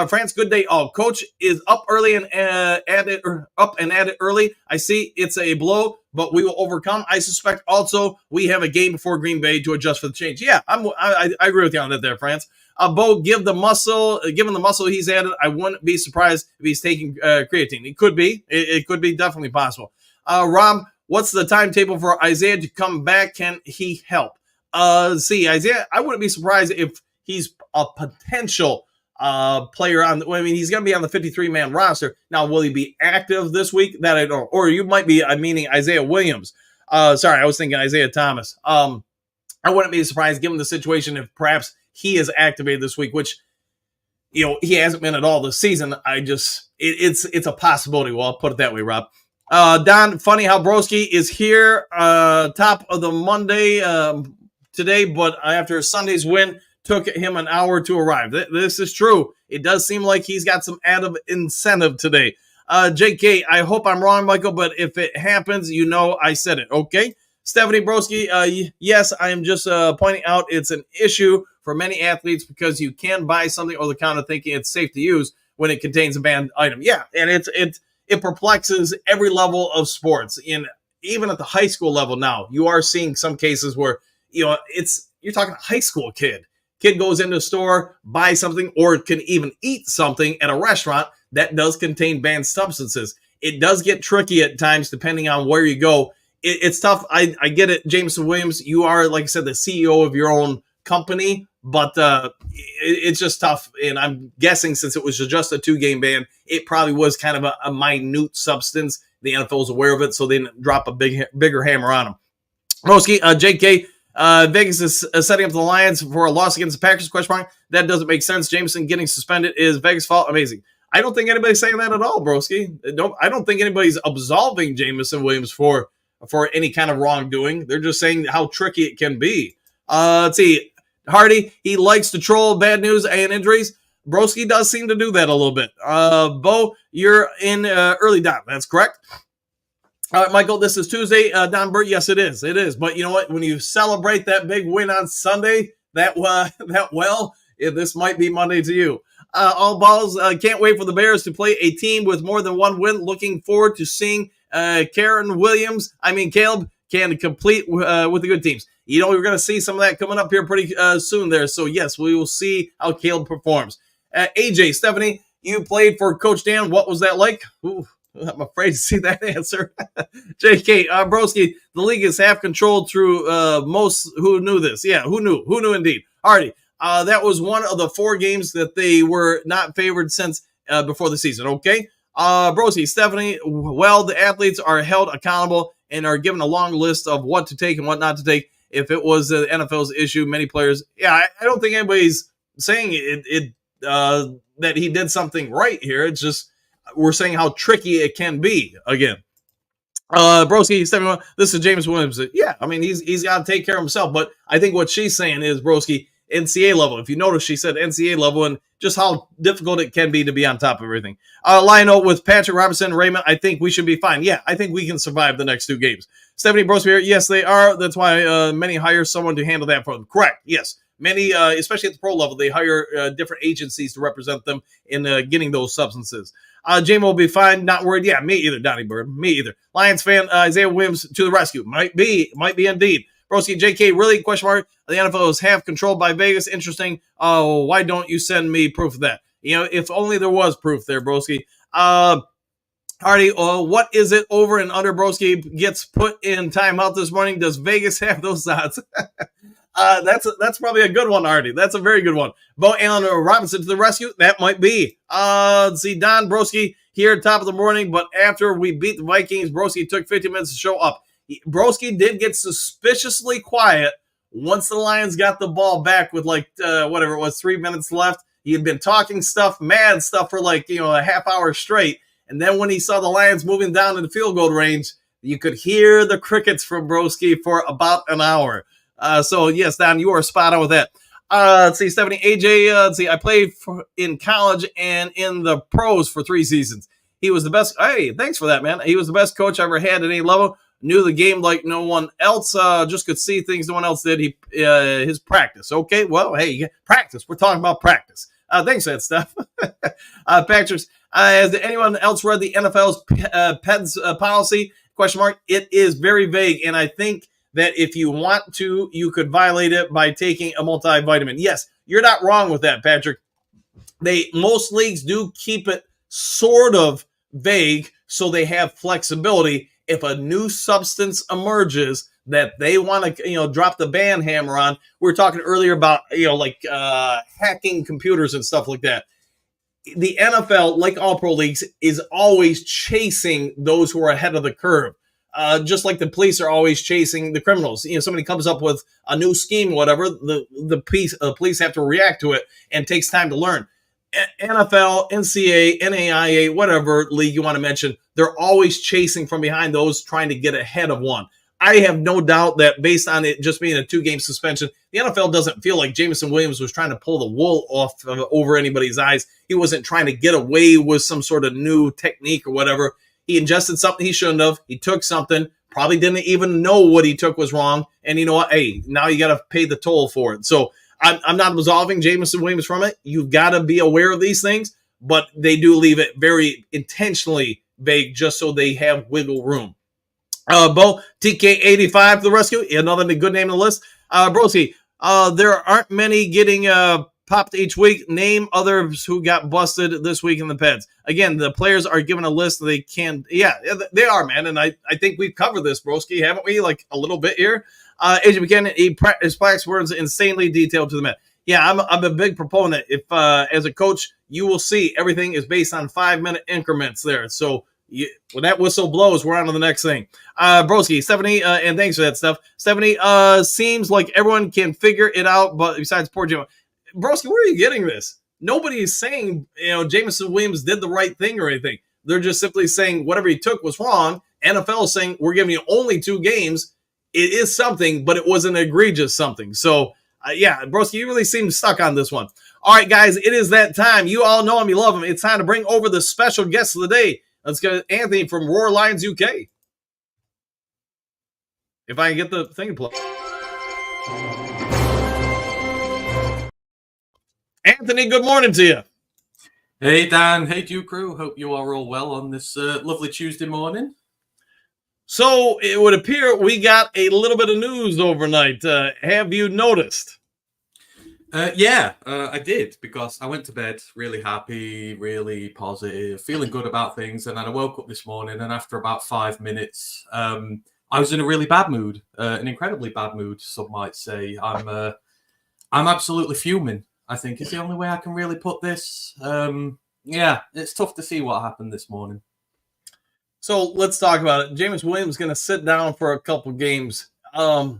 France, good day. Coach is up early and at it early. I see it's a blow, but we will overcome. I suspect also we have a game before Green Bay to adjust for the change. Yeah, I agree with you on that there, France. Bo, given the muscle he's added, I wouldn't be surprised if he's taking creatine. It could be. It could be definitely possible. Rob, what's the timetable for Isaiah to come back? Can he help? Isaiah, I wouldn't be surprised if he's a potential player he's going to be on the 53-man roster. Now, will he be active this week? That I don't know. Or you might be meaning Isaiah Williams. Sorry, I was thinking Isaiah Thomas. I wouldn't be surprised given the situation if perhaps he is activated this week, which, he hasn't been at all this season. It's a possibility. Well, I'll put it that way, Rob. Don, funny how Broski is here top of the Monday today, but after Sunday's win, took him an hour to arrive. This is true. It does seem like he's got some added incentive today. JK, I hope I'm wrong, Michael, but if it happens, I said it, okay? Stephanie Broski, yes, I am just pointing out it's an issue for many athletes because you can buy something over the counter thinking it's safe to use when it contains a banned item. Yeah, and it perplexes every level of sports. Even at the high school level now, you are seeing some cases where, you're talking a high school kid. Kid goes into a store, buys something, or can even eat something at a restaurant that does contain banned substances. It does get tricky at times depending on where you go. It's tough. I get it, Jameson Williams. You are, like I said, the CEO of your own company, but it's just tough. And I'm guessing since it was just a 2-game ban, it probably was kind of a minute substance. The NFL is aware of it, so they didn't drop a bigger hammer on him. Roski, JK, Vegas is setting up the Lions for a loss against the Packers, ? That doesn't make sense. Jameson getting suspended is Vegas' fault. Amazing. I don't think anybody's saying that at all, broski. I don't think anybody's absolving Jameson Williams for any kind of wrongdoing. They're just saying how tricky it can be. Let's see. Hardy, he likes to troll bad news and injuries. Broski does seem to do that a little bit. Bo, you're in early Don. That's correct. All right, Michael, this is Tuesday. Don Burt, yes, it is. It is. But you know what? When you celebrate that big win on Sunday, this might be Monday to you. All balls, can't wait for the Bears to play a team with more than one win. Looking forward to seeing Caleb can complete with the good teams. We're going to see some of that coming up here pretty soon there. So, yes, we will see how Caleb performs. AJ, Stephanie, you played for Coach Dan. What was that like? Ooh, I'm afraid to see that answer. JK, Broski, the league is half controlled through most who knew this. Yeah, who knew? Who knew indeed? Hardy, that was one of the 4 games that they were not favored since before the season, okay? Broski, Stephanie, well, the athletes are held accountable and are given a long list of what to take and what not to take. If it was the NFL's issue, many players, I don't think anybody's saying that he did something right here. It's just, we're saying how tricky it can be again. Broski, 71. This is Jameson Williams. Yeah, I mean, he's got to take care of himself. But I think what she's saying is, Broski, NCAA level. If you notice, she said NCAA level and just how difficult it can be to be on top of everything. Lionel with Patrick Robinson, Raymond, I think we should be fine. Yeah, I think we can survive the next 2 games. Stephanie Broski, yes, they are. That's why many hire someone to handle that for them. Correct, yes. Many, especially at the pro level, they hire different agencies to represent them in getting those substances. Jamie will be fine. Not worried. Yeah, me either, Donnie Bird. Me either. Lions fan, Isaiah Williams to the rescue. Might be indeed. Broski, JK, really? Question mark. The NFL is half controlled by Vegas. Interesting. Oh, why don't you send me proof of that? You know, if only there was proof there, Broski. Hardy, what is it over and under? Broski gets put in timeout this morning. Does Vegas have those odds? That's probably a good one, Hardy. That's a very good one. Bo Allen or Robinson to the rescue. That might be. See, Don Broski here at top of the morning, but after we beat the Vikings, Broski took 50 minutes to show up. Broski did get suspiciously quiet once the Lions got the ball back with 3 minutes left. He had been talking stuff, mad stuff for a half hour straight. And then when he saw the Lions moving down in the field goal range, you could hear the crickets from Broski for about an hour. So yes, Don, you are spot on with that. Let's see, Stephanie, AJ, I played in college and in the pros for 3 seasons. He was the best. Hey, thanks for that, man. He was the best coach I ever had at any level. Knew the game like no one else. Just could see things no one else did. His practice. Okay, well, hey, practice. We're talking about practice. Thanks for that, Steph. Patrick, has anyone else read the NFL's PEDS policy? Question mark. It is very vague, and I think that if you want to, you could violate it by taking a multivitamin. Yes, you're not wrong with that, Patrick. Most leagues do keep it sort of vague, so they have flexibility. If a new substance emerges that they want to, drop the ban hammer on, we were talking earlier about, hacking computers and stuff like that. The NFL, like all pro leagues, is always chasing those who are ahead of the curve. Just like the police are always chasing the criminals. Somebody comes up with a new scheme, whatever, the police have to react to it, and it takes time to learn. NFL, NCAA, NAIA, whatever league you want to mention, they're always chasing from behind those trying to get ahead of one. I have no doubt that based on it just being a 2-game suspension, the NFL doesn't feel like Jameson Williams was trying to pull the wool off over anybody's eyes. He wasn't trying to get away with some sort of new technique or whatever. He ingested something he shouldn't have. He took something, probably didn't even know what he took was wrong. And you know what? Hey, now you got to pay the toll for it. So I'm not absolving Jameson Williams from it. You've got to be aware of these things, but they do leave it very intentionally vague just so they have wiggle room. Bo, TK85 to the rescue. Another good name on the list. Broski, there aren't many getting popped each week. Name others who got busted this week in the Peds. Again, the players are given a list they can. Yeah, they are, man. And I think we've covered this, Broski, haven't we? Like a little bit here. Agent Buchanan, his practice words insanely detailed to the man. Yeah, I'm a big proponent. If as a coach, you will see everything is based on 5-minute increments there. So when that whistle blows, we're on to the next thing. Broski, Stephanie, and thanks for that stuff. Stephanie, seems like everyone can figure it out, but besides poor Jim. Broski, where are you getting this? Nobody is saying, Jameson Williams did the right thing or anything. They're just simply saying whatever he took was wrong. NFL is saying we're giving you only 2 games. It is something, but it was an egregious something. So, Broski, you really seem stuck on this one. All right, guys, it is that time. You all know him. You love him. It's time to bring over the special guest of the day. Let's get Anthony from Roar Lions UK. If I can get the thing to play. Anthony, good morning to you. Hey, Dan. Hey, Duke Crew. Hope you are all well on this lovely Tuesday morning. So it would appear we got a little bit of news overnight. Have you noticed? I did, because I went to bed really happy, really positive, feeling good about things. And then I woke up this morning, and after about 5 minutes, I was in a really bad mood, an incredibly bad mood, some might say. I'm absolutely fuming, I think is the only way I can really put this. It's tough to see what happened this morning. So let's talk about it. Jameson Williams is going to sit down for a couple games. I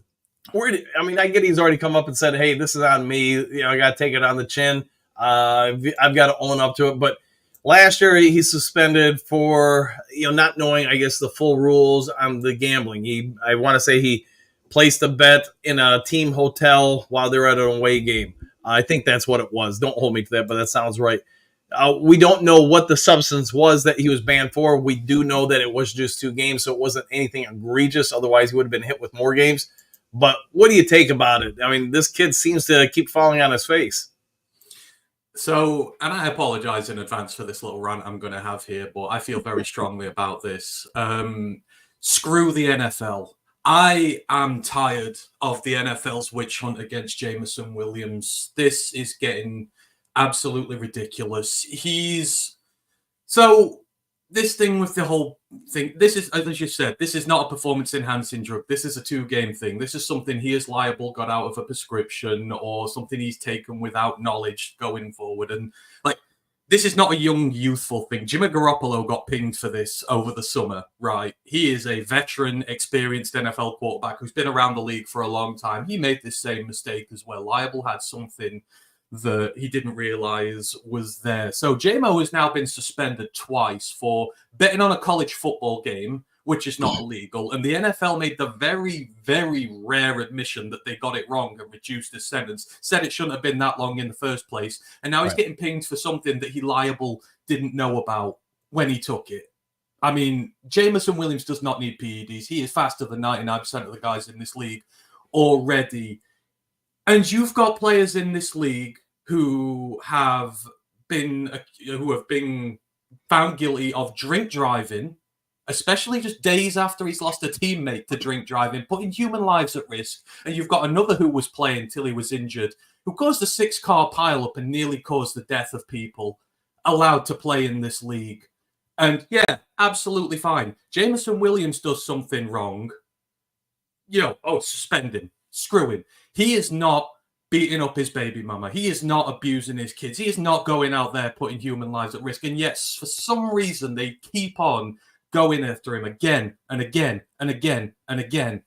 get he's already come up and said, hey, this is on me. I got to take it on the chin. I've got to own up to it. But last year he's suspended for not knowing, I guess, the full rules on the gambling. I want to say he placed a bet in a team hotel while they were at an away game. I think that's what it was. Don't hold me to that, but that sounds right. We don't know what the substance was that he was banned for. We do know that it was just 2 games, so it wasn't anything egregious. Otherwise, he would have been hit with more games. But what do you take about it? I mean, this kid seems to keep falling on his face. So, and I apologize in advance for this little rant I'm going to have here, but I feel very strongly about this. Screw the NFL. I am tired of the NFL's witch hunt against Jameson Williams. This is getting absolutely ridiculous. This thing with the whole thing, this is, as you said, this is not a performance-enhancing drug. This is a 2-game thing. This is something he is liable, got out of a prescription, or something he's taken without knowledge going forward. And, this is not a young, youthful thing. Jimmy Garoppolo got pinged for this over the summer, right? He is a veteran, experienced NFL quarterback who's been around the league for a long time. He made this same mistake as well. Liable had something that he didn't realize was there. So JMO has now been suspended twice for betting on a college football game, which is not illegal. And the NFL made the very, very rare admission that they got it wrong and reduced his sentence, said it shouldn't have been that long in the first place. And now he's getting pinged for something that he liable didn't know about when he took it. I mean, Jameson Williams does not need PEDs. He is faster than 99% of the guys in this league already. And you've got players in this league who have been found guilty of drink driving, especially just days after he's lost a teammate to drink driving, putting human lives at risk. And you've got another who was playing till he was injured, who caused a 6-car pileup and nearly caused the death of people allowed to play in this league. And yeah, absolutely fine. Jameson Williams does something wrong. Suspend him. Screw him. He is not beating up his baby mama. He is not abusing his kids. He is not going out there putting human lives at risk. And yes, for some reason, they keep on going after him again and again and again and again.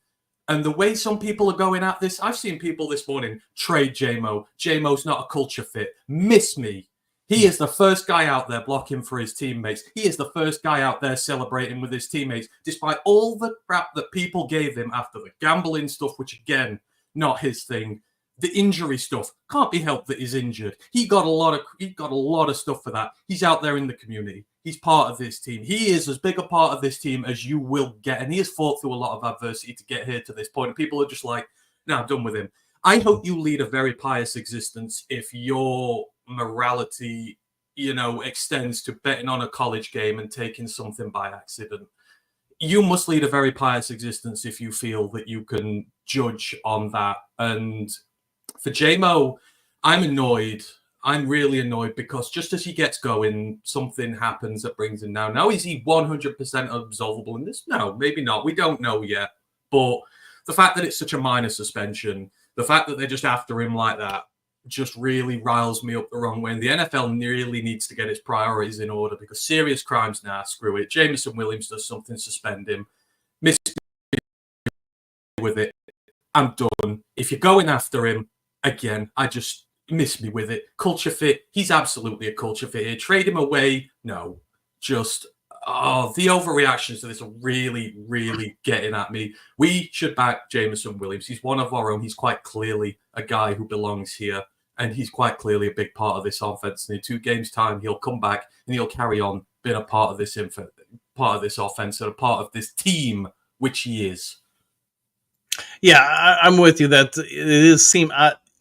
And the way some people are going at this, I've seen people this morning trade JMO. JMO's not a culture fit. Miss me. He is the first guy out there blocking for his teammates. He is the first guy out there celebrating with his teammates, despite all the crap that people gave him after the gambling stuff, which again, not his thing. The injury stuff can't be helped that he's injured. He got a lot of stuff for that. He's out there in the community. He's part of this team. He is as big a part of this team as you will get, and he has fought through a lot of adversity to get here to this point. And people are just like, "No, I'm done with him." I hope you lead a very pious existence if your morality, extends to betting on a college game and taking something by accident. You must lead a very pious existence if you feel that you can judge on that. And for JMO, I'm annoyed. I'm really annoyed because just as he gets going, something happens that brings him down. Now, is he 100% absolvable in this? No, maybe not. We don't know yet. But the fact that it's such a minor suspension, the fact that they're just after him like that, just really riles me up the wrong way. And the NFL really needs to get its priorities in order because serious crimes, screw it. Jameson Williams does something, suspend him. Miss me with it. I'm done. If you're going after him, again, I just miss me with it. Culture fit. He's absolutely a culture fit here. Trade him away. No. Just, the overreactions to this are really, really getting at me. We should back Jameson Williams. He's one of our own. He's quite clearly a guy who belongs here. And he's quite clearly a big part of this offense. And in 2 games' time, he'll come back and he'll carry on being a part of this offense and a part of this team, which he is. Yeah, I'm with you. That it seemed.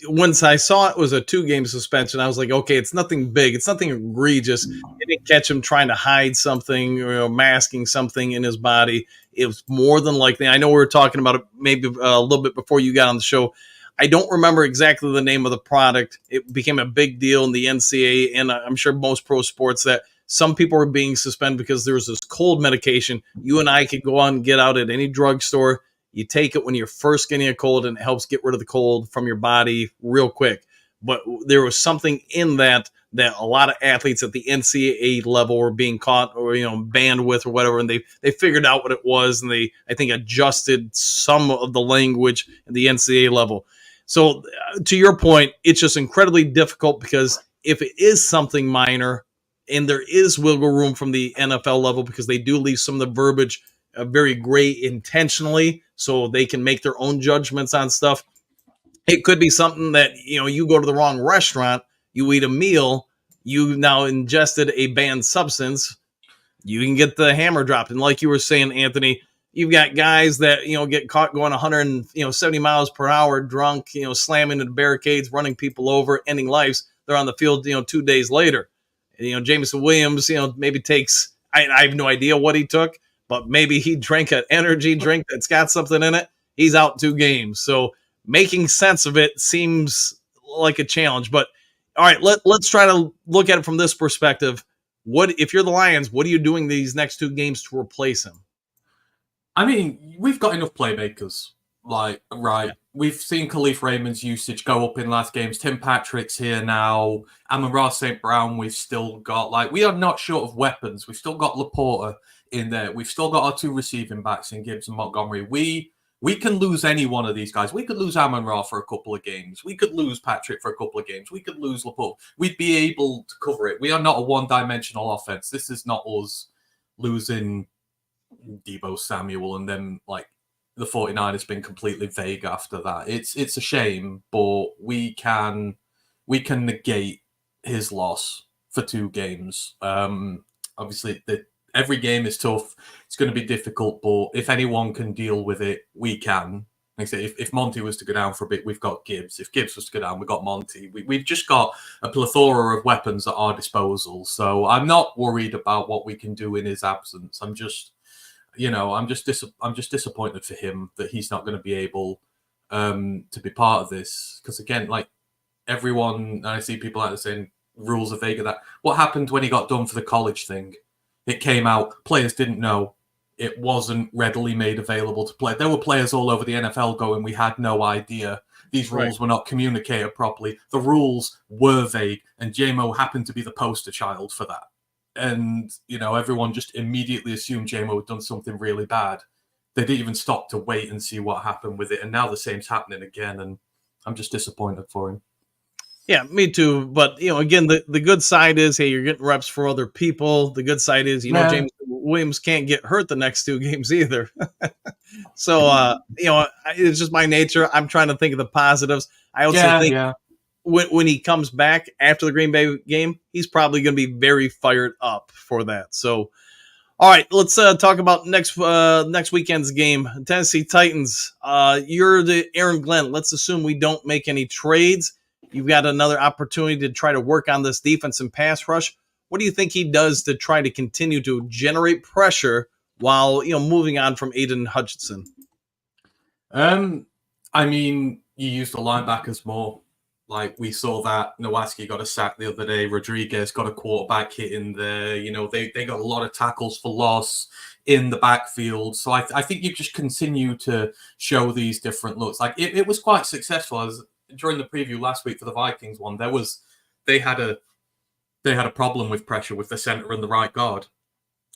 Once I saw it was a 2-game suspension, I was like, okay, it's nothing big. It's nothing egregious. It didn't catch him trying to hide something or masking something in his body. It was more than likely. I know we were talking about it maybe a little bit before you got on the show. I don't remember exactly the name of the product. It became a big deal in the NCAA, and I'm sure most pro sports that some people were being suspended because there was this cold medication. You and I could go on and get out at any drugstore. You take it when you're first getting a cold, and it helps get rid of the cold from your body real quick. But there was something in that a lot of athletes at the NCAA level were being caught or banned with or whatever, and they figured out what it was, and they, I think, adjusted some of the language at the NCAA level. So to your point, it's just incredibly difficult because if it is something minor, and there is wiggle room from the NFL level because they do leave some of the verbiage very gray intentionally so they can make their own judgments on stuff. It could be something that, you go to the wrong restaurant, you eat a meal, you now ingested a banned substance, you can get the hammer dropped. And like you were saying, Anthony, you've got guys that, get caught going 170 miles per hour drunk, slamming into barricades, running people over, ending lives. They're on the field, 2 days later. Jameson Williams, maybe takes, I have no idea what he took, but maybe he drank an energy drink that's got something in it. He's out 2 games. So making sense of it seems like a challenge. But all right, let's try to look at it from this perspective. What if you're the Lions? What are you doing these next 2 games to replace him? I mean, we've got enough playmakers. We've seen Khalif Raymond's usage go up in last games. Tim Patrick's here now. Amon-Ra St. Brown, we've still got, we are not short of weapons. We've still got Laporta in there. We've still got our 2 receiving backs in Gibbs and Montgomery. We can lose any one of these guys. We could lose Amon-Ra for a couple of games. We could lose Patrick for a couple of games. We could lose Laporte. We'd be able to cover it. We are not a one-dimensional offense. This is not us losing Deebo Samuel and then, the 49ers been completely vague after that. It's a shame, but we can negate his loss for 2 games. Obviously, every game is tough. It's going to be difficult, but if anyone can deal with it, we can. Like I say, if Monty was to go down for a bit, we've got Gibbs. If Gibbs was to go down, we've got Monty. We've just got a plethora of weapons at our disposal. So I'm not worried about what we can do in his absence. I'm just disappointed for him that he's not going to be able to be part of this. Because again, everyone, I see people out there saying rules are vague of that. What happened when he got done for the college thing? It came out, players didn't know. It wasn't readily made available to play. There were players all over the NFL going, we had no idea. These rules were not communicated properly. The rules were vague, and JMO happened to be the poster child for that. And, everyone just immediately assumed JMO had done something really bad. They didn't even stop to wait and see what happened with it. And now the same's happening again, and I'm just disappointed for him. Yeah, me too. But, again, the good side is, hey, you're getting reps for other people. The good side is, James Williams can't get hurt the next 2 games either. So, it's just my nature. I'm trying to think of the positives. I also think when he comes back after the Green Bay game, he's probably going to be very fired up for that. So, all right, let's talk about next weekend's game. Tennessee Titans. You're the Aaron Glenn. Let's assume we don't make any trades. You've got another opportunity to try to work on this defense and pass rush. What do you think he does to try to continue to generate pressure while, moving on from Aiden Hutchinson? I mean, you use the linebackers more. We saw that Nowatzki got a sack the other day. Rodriguez got a quarterback hit in there. They got a lot of tackles for loss in the backfield. So I think you just continue to show these different looks. It was quite successful during the preview last week for the Vikings one. They had a problem with pressure with the center and the right guard.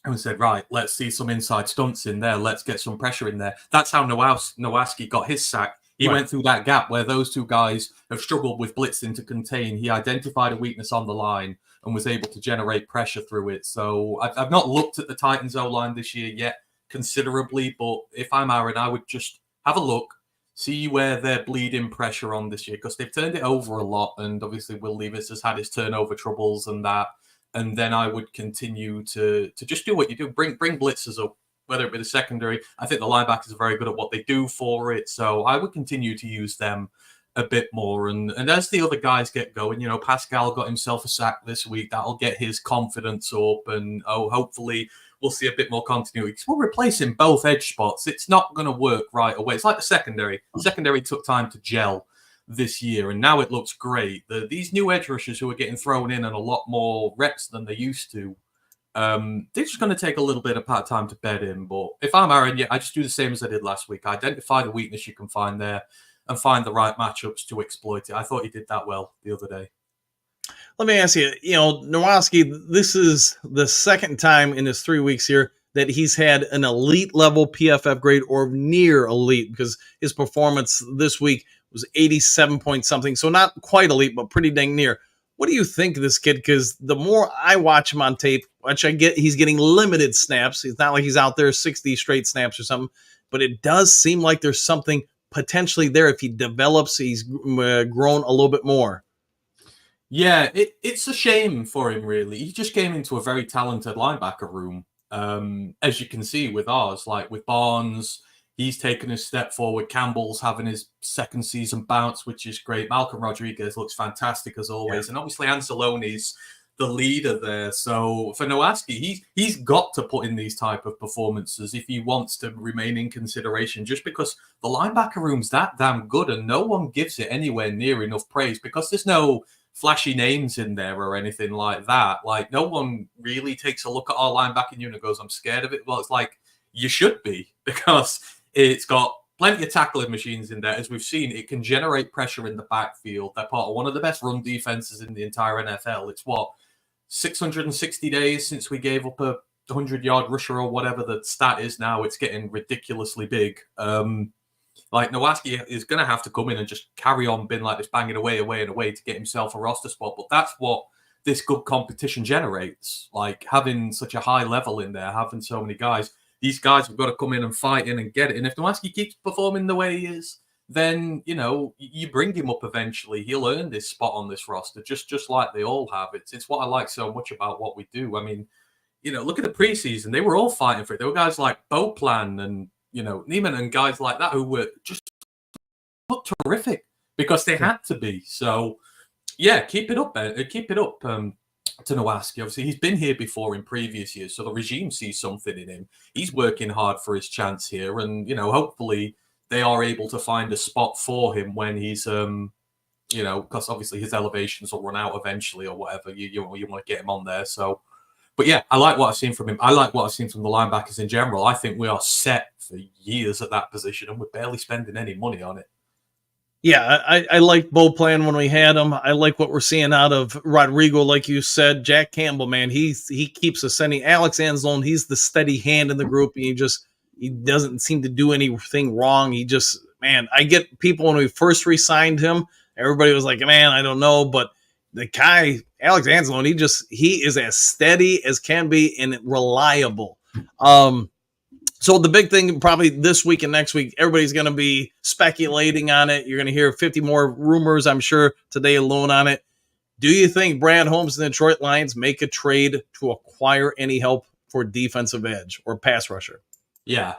And we said, right, let's see some inside stunts in there. Let's get some pressure in there. That's how Nowatzki got his sack. He went through that gap where those 2 guys have struggled with blitzing to contain. He identified a weakness on the line and was able to generate pressure through it. So I've not looked at the Titans O-line this year yet considerably, but if I'm Aaron, I would just have a look, see where they're bleeding pressure on this year, because they've turned it over a lot. And obviously Will Levis has had his turnover troubles and that. And then I would continue to just do what you do. Bring blitzers up, whether it be the secondary. I think the linebackers are very good at what they do for it. So I would continue to use them a bit more. And as the other guys get going, Pascal got himself a sack this week. That'll get his confidence up. And, hopefully we'll see a bit more continuity. Because we're replacing both edge spots. It's not going to work right away. It's like the secondary. The secondary took time to gel this year, and now it looks great. These new edge rushers who are getting thrown in and a lot more reps than they used to, they're just going to take a little bit of time to bed in. But if I'm Aaron, I just do the same as I did last week. Identify the weakness you can find there and find the right matchups to exploit it. I thought he did that well the other day. Let me ask you, Nowatzki, this is the second time in his 3 weeks here that he's had an elite level PFF grade or near elite, because his performance this week was 87 point something. So not quite elite, but pretty dang near. What do you think of this kid? Because the more I watch him on tape, which I get, he's getting limited snaps. It's not like he's out there 60 straight snaps or something, but it does seem like there's something potentially there if he develops. He's grown a little bit more. Yeah, it's a shame for him, really. He just came into a very talented linebacker room. As you can see with ours, like with Barnes, he's taken a step forward. Campbell's having his second season bounce, which is great. Malcolm Rodriguez looks fantastic as always. Yeah. And obviously Anzalone's the leader there. So for Nowaski, he's got to put in these type of performances if he wants to remain in consideration, just because the linebacker room's that damn good and no one gives it anywhere near enough praise because there's no flashy names in there or anything like that. Like, no one really takes a look at our linebacking unit and goes, I'm scared of it. Well, it's like, you should be, because it's got plenty of tackling machines in there. As we've seen, it can generate pressure in the backfield. They're part of one of the best run defenses in the entire NFL. It's 660 days since we gave up a 100-yard rusher or whatever the stat is now. It's getting ridiculously big. Like, Nowaski is going to have to come in and just carry on being like this, banging away to get himself a roster spot. But that's what this good competition generates. Like, having such a high level in there, having so many guys. These guys have got to come in and fight in and get it. And if Nowaski keeps performing the way he is, then, you know, you bring him up eventually. He'll earn this spot on this roster, just like they all have. It's what I like so much about what we do. I mean, you know, look at the preseason. They were all fighting for it. There were guys like Beauplan and, you know, Neiman and guys like that who were just looked terrific because they had to be. So, yeah, keep it up, Ben. Keep it up to Nowaski. Obviously, he's been here before in previous years, so the regime sees something in him. He's working hard for his chance here, and, you know, hopefully they are able to find a spot for him when he's, you know, because obviously his elevations will run out eventually or whatever. You want to get him on there, so... But yeah, I like what I've seen from him. I like what I've seen from the linebackers in general. I think we are set for years at that position, and we're barely spending any money on it. Yeah, I like Beauplan when we had him. I like what we're seeing out of Rodrigo, like you said. Jack Campbell, man, he keeps ascending. Alex Anzalone, he's the steady hand in the group. He doesn't seem to do anything wrong. Man, I get people when we first re-signed him, everybody was like, man, I don't know, but the guy, Alex Anzalone, he is as steady as can be and reliable. So the big thing probably this week and next week, everybody's going to be speculating on it. You're going to hear 50 more rumors, I'm sure, today alone on it. Do you think Brad Holmes and the Detroit Lions make a trade to acquire any help for defensive edge or pass rusher? Yeah,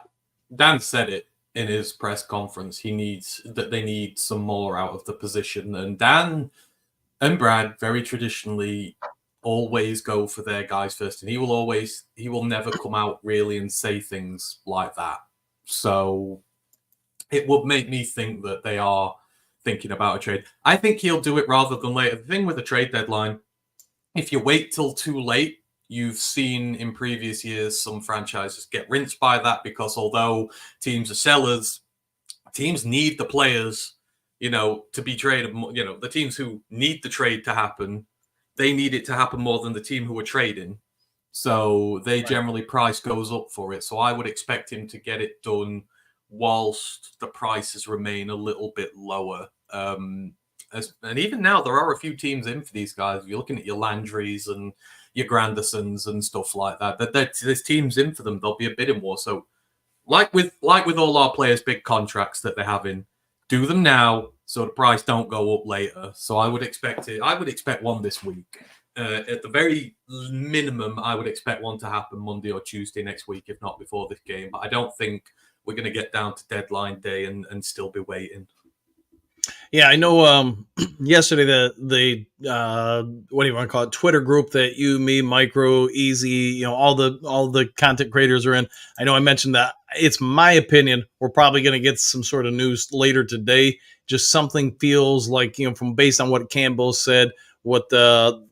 Dan said it in his press conference. They need some more out of the position. And Dan and Brad very traditionally always go for their guys first, and he will never come out really and say things like that. So it would make me think that they are thinking about a trade. I think he'll do it rather than later. The thing with the trade deadline, if you wait till too late, you've seen in previous years some franchises get rinsed by that, because although teams are sellers, teams need the players, you know, to be traded. You know, the teams who need the trade to happen, they need it to happen more than the team who are trading. So they generally, price goes up for it. So I would expect him to get it done whilst the prices remain a little bit lower. And even now, there are a few teams in for these guys. If you're looking at your Landrys and your Grandersons and stuff like that, there's teams in for them. There'll be a bidding war. So like with all our players' big contracts that they're having, do them now so the price don't go up later. So I would expect it. I would expect one this week. At the very minimum, I would expect one to happen Monday or Tuesday next week, if not before this game. But I don't think we're going to get down to deadline day and still be waiting. Yeah, I know yesterday the what do you want to call it, Twitter group that you, me, Micro, Easy, you know, all the content creators are in. I know I mentioned that it's my opinion we're probably going to get some sort of news later today. Just something feels like, you know, from based on what Campbell said, what the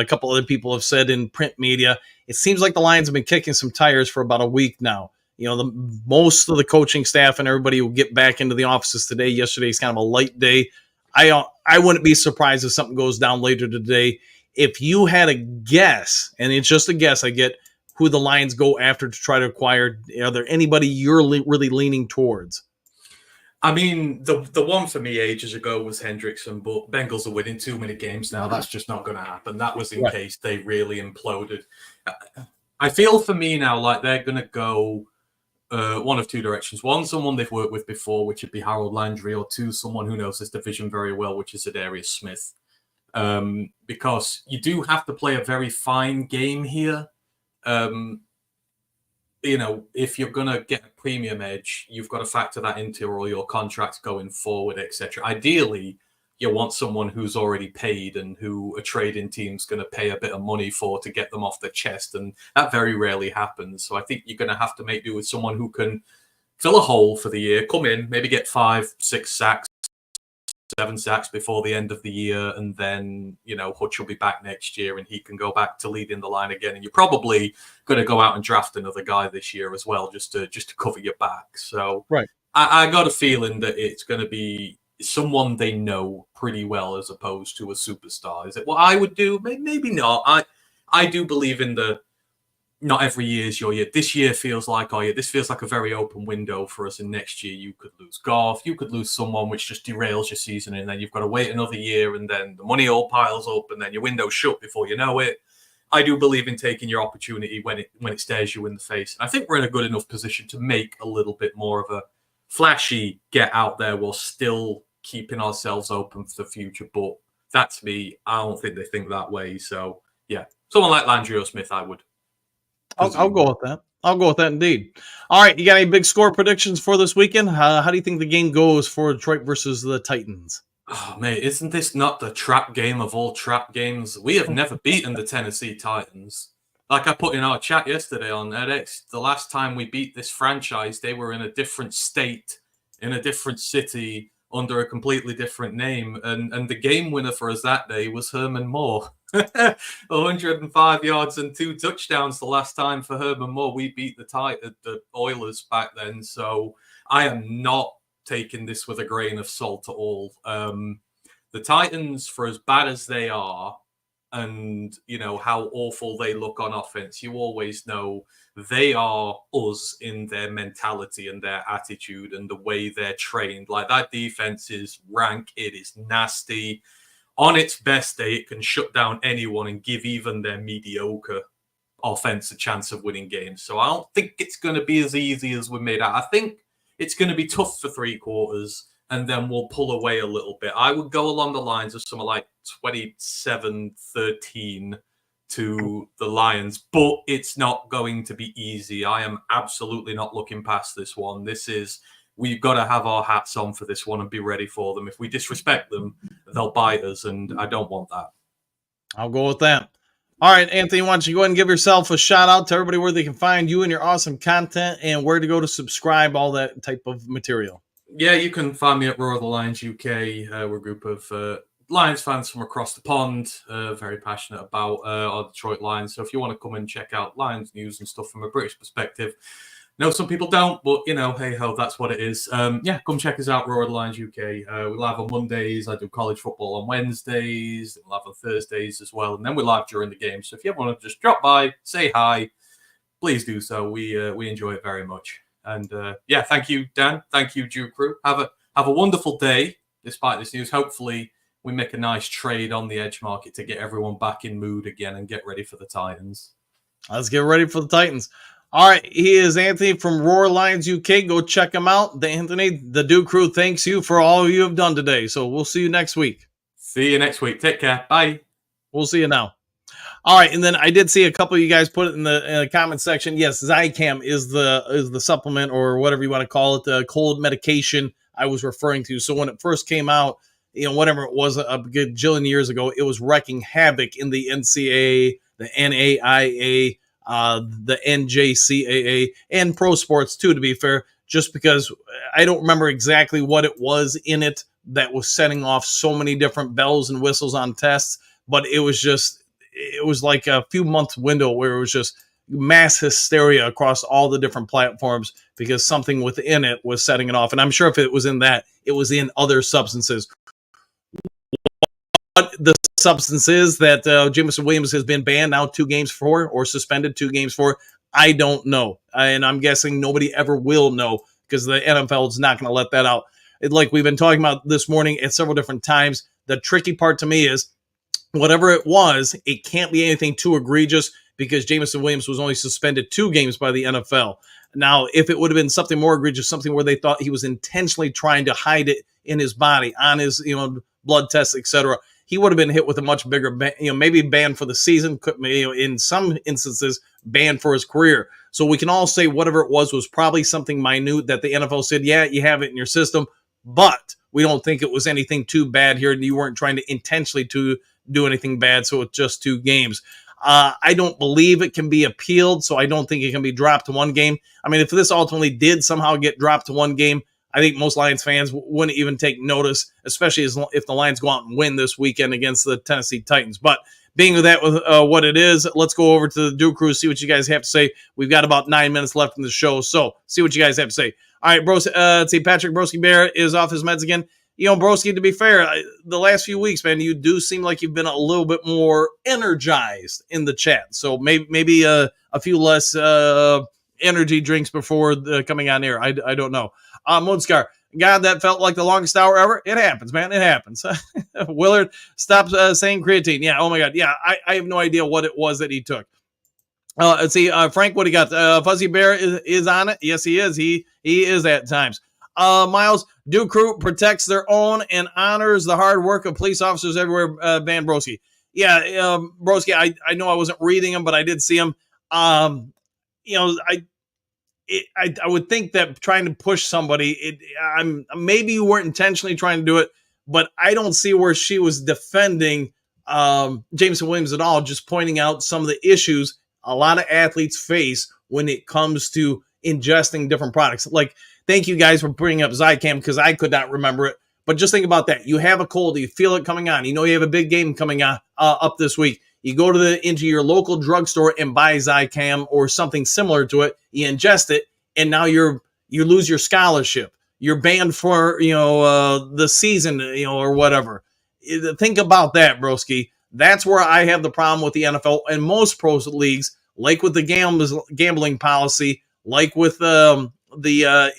couple other people have said in print media, it seems like the Lions have been kicking some tires for about a week now. You know, most of the coaching staff and everybody will get back into the offices today. Yesterday's kind of a light day. I wouldn't be surprised if something goes down later today. If you had a guess, and it's just a guess, I get who the Lions go after to try to acquire. Are there anybody you're really leaning towards? I mean, the one for me ages ago was Hendrickson, but Bengals are winning too many games now. That's just not going to happen. That was in case they really imploded. I feel for me now like they're going to go one of two directions. One, someone they've worked with before, which would be Harold Landry, or two, someone who knows this division very well, which is Adarius Smith. Because you do have to play a very fine game here. If you're going to get a premium edge, you've got to factor that into all your contracts going forward, etc. Ideally, you want someone who's already paid and who a trading team's going to pay a bit of money for to get them off their chest, and that very rarely happens. So I think you're going to have to make do with someone who can fill a hole for the year, come in, maybe get 5, 6 sacks, 7 sacks before the end of the year, and then Hutch will be back next year and he can go back to leading the line again. And you're probably going to go out and draft another guy this year as well, just to cover your back. So I got a feeling that it's going to be someone they know pretty well as opposed to a superstar. Is it what I would do? Maybe not. I do believe in the not every year is your year. This year feels like our year. This feels like a very open window for us. And next year you could lose Goff. You could lose someone which just derails your season. And then you've got to wait another year. And then the money all piles up. And then your window's shut before you know it. I do believe in taking your opportunity when it stares you in the face. And I think we're in a good enough position to make a little bit more of a flashy get out there while still keeping ourselves open for the future. But that's me. I don't think they think that way. So, yeah, someone like Landry or Smith, I would. I'll go with that. I'll go with that indeed. All right, you got any big score predictions for this weekend? How do you think the game goes for Detroit versus the Titans? Oh, mate, isn't this not the trap game of all trap games? We have never beaten the Tennessee Titans. Like I put in our chat yesterday on edX, the last time we beat this franchise, they were in a different state, in a different city, under a completely different name. And the game winner for us that day was Herman Moore. 105 yards and 2 touchdowns the last time for Herman Moore. We beat the Oilers back then. So I am not taking this with a grain of salt at all. The Titans, for as bad as they are, and how awful they look on offense, you always know they are us in their mentality and their attitude and the way they're trained. Like, that defense is rank, it is nasty. On its best day, it can shut down anyone and give even their mediocre offense a chance of winning games. So I don't think it's going to be as easy as we made out. I think it's going to be tough for 3 quarters, and then we'll pull away a little bit. I would go along the lines of something like 27-13 to the Lions, but it's not going to be easy. I am absolutely not looking past this one. We've got to have our hats on for this one and be ready for them. If we disrespect them, they'll bite us, and I don't want that. I'll go with that. All right, Anthony, why don't you go ahead and give yourself a shout out to everybody where they can find you and your awesome content and where to go to subscribe, all that type of material. Yeah, you can find me at Roar of the Lions UK. We're a group of Lions fans from across the pond, very passionate about our Detroit Lions. So if you want to come and check out Lions news and stuff from a British perspective, no, some people don't, but hey ho, that's what it is. Yeah, come check us out, Roar of the Lions UK. We live on Mondays. I do college football on Wednesdays. We live on Thursdays as well, and then we live during the game. So if you ever want to just drop by, say hi, please do so. We enjoy it very much. And yeah, thank you, Dan. Thank you, Duke Crew. Have a wonderful day despite this news. Hopefully, we make a nice trade on the edge market to get everyone back in mood again and get ready for the Titans. Let's get ready for the Titans. All right, he is Anthony from Roar Lions UK. Go check him out. Anthony, the Duke Crew thanks you for all you have done today. So we'll see you next week. See you next week. Take care. Bye. We'll see you now. All right, and then I did see a couple of you guys put it in the comment section. Yes, Zicam is the supplement or whatever you want to call it, the cold medication I was referring to. So when it first came out, whatever it was a good jillion years ago, it was wrecking havoc in the NCAA, the NAIA, the NJCAA, and pro sports too, to be fair, just because I don't remember exactly what it was in it that was setting off so many different bells and whistles on tests, but it was like a few months window where it was just mass hysteria across all the different platforms because something within it was setting it off. And I'm sure if it was in that, it was in other substances. What the substance is that Jameson Williams has been banned now 2 games for, or suspended 2 games for, I don't know. And I'm guessing nobody ever will know because the NFL is not going to let that out. like we've been talking about this morning at several different times, the tricky part to me is whatever it was, it can't be anything too egregious because Jameson Williams was only suspended 2 games by the NFL. Now, if it would have been something more egregious, something where they thought he was intentionally trying to hide it in his body, on his blood tests, etc., he would have been hit with a much bigger, maybe banned for the season, in some instances banned for his career. So we can all say whatever it was probably something minute that the NFL said, yeah, you have it in your system, but we don't think it was anything too bad here. You weren't trying to intentionally to do anything bad, so it's just 2 games. I don't believe it can be appealed, so I don't think it can be dropped to 1 game. I mean, if this ultimately did somehow get dropped to 1 game, I think most Lions fans wouldn't even take notice, especially if the Lions go out and win this weekend against the Tennessee Titans. But being with that, with what it is, let's go over to the Duke Crew, see what you guys have to say. We've got about 9 minutes left in the show, so see what you guys have to say. All right, bros. Let's see, Patrick Broski Bear is off his meds again. Broski, to be fair, the last few weeks, man, you do seem like you've been a little bit more energized in the chat. So maybe a few less energy drinks before coming on air. I don't know. Moonscar, God, that felt like the longest hour ever. It happens, man. It happens. Willard, stop saying creatine. Yeah, oh my God. Yeah, I have no idea what it was that he took. Let's see, Frank, what do you got? Fuzzy Bear is on it. Yes, he is. He is at times. Miles, Duke Crew protects their own and honors the hard work of police officers everywhere. Van Broski. Yeah, Broski, I know I wasn't reading them, but I did see them. I would think that trying to push somebody, maybe you weren't intentionally trying to do it, but I don't see where she was defending Jameson Williams at all, just pointing out some of the issues a lot of athletes face when it comes to ingesting different products. Like, thank you guys for bringing up Zicam because I could not remember it. But just think about that. You have a cold. You feel it coming on. You have a big game coming on up this week. You go into your local drugstore and buy Zicam or something similar to it. You ingest it, and now you lose your scholarship. You're banned for the season, or whatever. Think about that, broski. That's where I have the problem with the NFL and most pro leagues, like with the gambling policy, like with the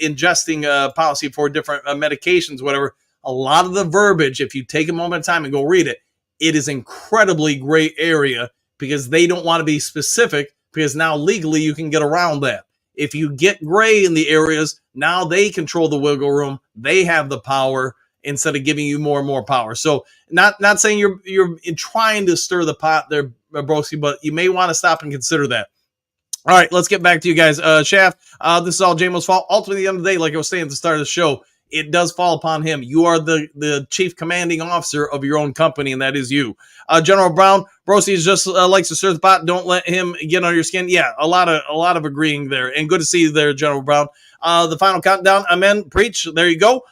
ingesting policy for different medications, whatever. A lot of the verbiage, if you take a moment of time and go read it, it is incredibly gray area because they don't want to be specific because now legally you can get around that. If you get gray in the areas, now they control the wiggle room. They have the power instead of giving you more and more power. So not saying you're trying to stir the pot there, broski, but you may want to stop and consider that. All right, let's get back to you guys. Shaft, this is all JMO's fault. Ultimately, at the end of the day, like I was saying at the start of the show, it does fall upon him. You are the chief commanding officer of your own company, and that is you. General Brown, Brosi just likes to stir the pot. Don't let him get under your skin. Yeah, a lot of agreeing there, and good to see you there, General Brown. The final countdown, amen. Preach. There you go.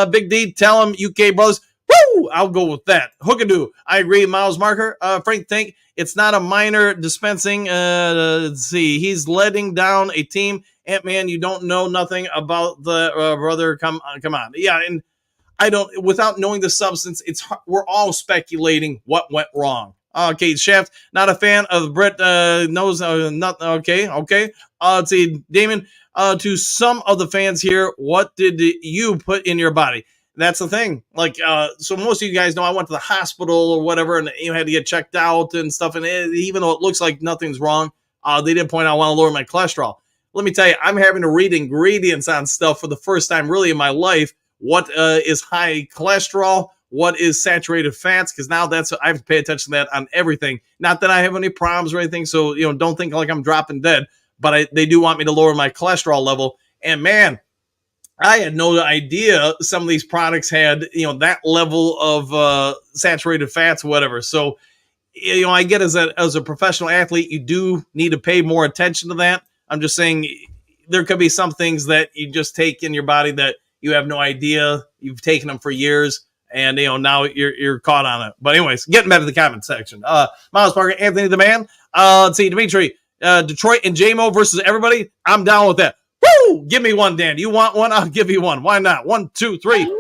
Big D, tell him UK brothers. Woo! I'll go with that. Hookadoo. I agree. Miles Marker. Frank, think it's not a minor dispensing. Let's see. He's letting down a team. Ant-Man, you don't know nothing about the brother. Come on. Yeah, and I don't. Without knowing the substance, we're all speculating what went wrong. Okay, Shaft, not a fan of Brett. Knows not. Okay. Let's see, Damon. To some of the fans here, what did you put in your body? That's the thing. Like, so most of you guys know I went to the hospital or whatever, and you had to get checked out and stuff. And even though it looks like nothing's wrong, they did point out I want to lower my cholesterol. Let me tell you, I'm having to read ingredients on stuff for the first time really in my life. What is high cholesterol? What is saturated fats? Because now I have to pay attention to that on everything. Not that I have any problems or anything, so don't think like I'm dropping dead. But they do want me to lower my cholesterol level. And man, I had no idea some of these products had that level of saturated fats, whatever. So I get as a professional athlete, you do need to pay more attention to that. I'm just saying there could be some things that you just take in your body that you have no idea. You've taken them for years, and now you're caught on it. But anyways, getting back to the comment section. Miles Parker, Anthony the Man. Let's see, Dimitri, Detroit and JMO versus everybody. I'm down with that. Woo! Give me one, Dan. You want one? I'll give you one. Why not? 1, 2, 3.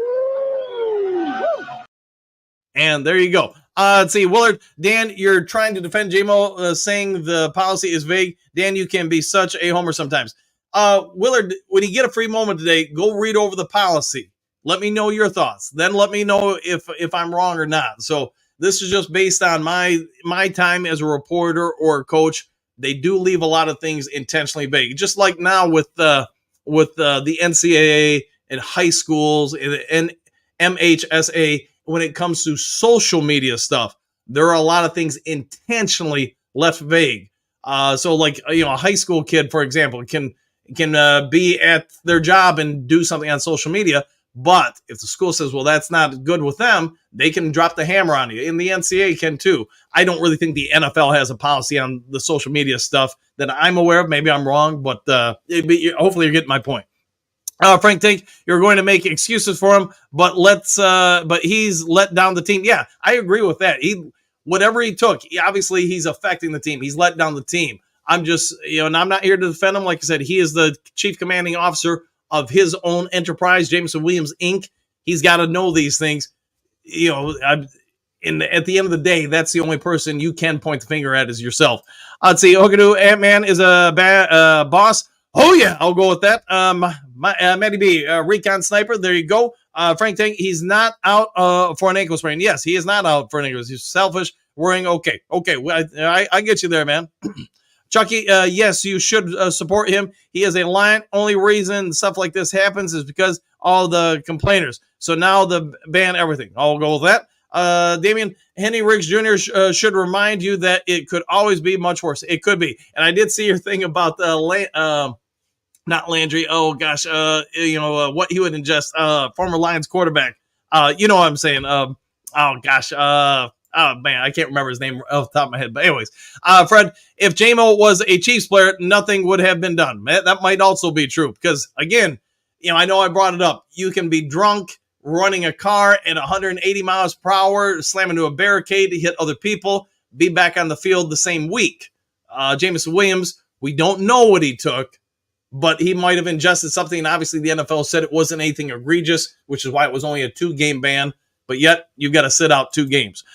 And there you go. Let's see, Willard. Dan, you're trying to defend JMO saying the policy is vague. Dan, you can be such a homer sometimes. Willard, when you get a free moment today, go read over the policy. Let me know your thoughts. Then let me know if I'm wrong or not. So this is just based on my time as a reporter or a coach. They do leave a lot of things intentionally vague, just like now with the NCAA and high schools and MHSA. When it comes to social media stuff, there are a lot of things intentionally left vague. So like, a high school kid, for example, can be at their job and do something on social media. But if the school says, well, that's not good with them, they can drop the hammer on you. And the NCAA can too. I don't really think the NFL has a policy on the social media stuff that I'm aware of. Maybe I'm wrong, but hopefully you're getting my point. Frank Tank, you're going to make excuses for him, but he's let down the team. Yeah, I agree with that. Whatever he took, obviously he's affecting the team. He's let down the team. I'm just, and I'm not here to defend him. Like I said, he is the chief commanding officer of his own enterprise, Jameson Williams, Inc. He's got to know these things. And at the end of the day, that's the only person you can point the finger at is yourself. I'd say Ogadu Ant-Man is a boss. Oh, yeah, I'll go with that. Matty B, recon sniper. There you go. Frank Tank, he's not out for an ankle sprain. Yes, he is not out for an ankle. He's selfish, worrying. Okay. I get you there, man. Chucky, yes, you should support him. He is a Lion. Only reason stuff like this happens is because all the complainers. So now the ban everything. I'll go with that. Damian, Henry Riggs Jr. Should remind you that it could always be much worse. It could be. And I did see your thing about not Landry. Oh, gosh. What he would ingest. Former Lions quarterback. You know what I'm saying. Oh, gosh. Oh, man, I can't remember his name off the top of my head. But anyways, Fred, if J-Mo was a Chiefs player, nothing would have been done. That might also be true. Because, again, I know I brought it up. You can be drunk, running a car at 180 miles per hour, slam into a barricade to hit other people, be back on the field the same week. Jameson Williams, we don't know what he took, but he might have ingested something. And obviously, the NFL said it wasn't anything egregious, which is why it was only a 2-game ban. But yet, you've got to sit out 2 games.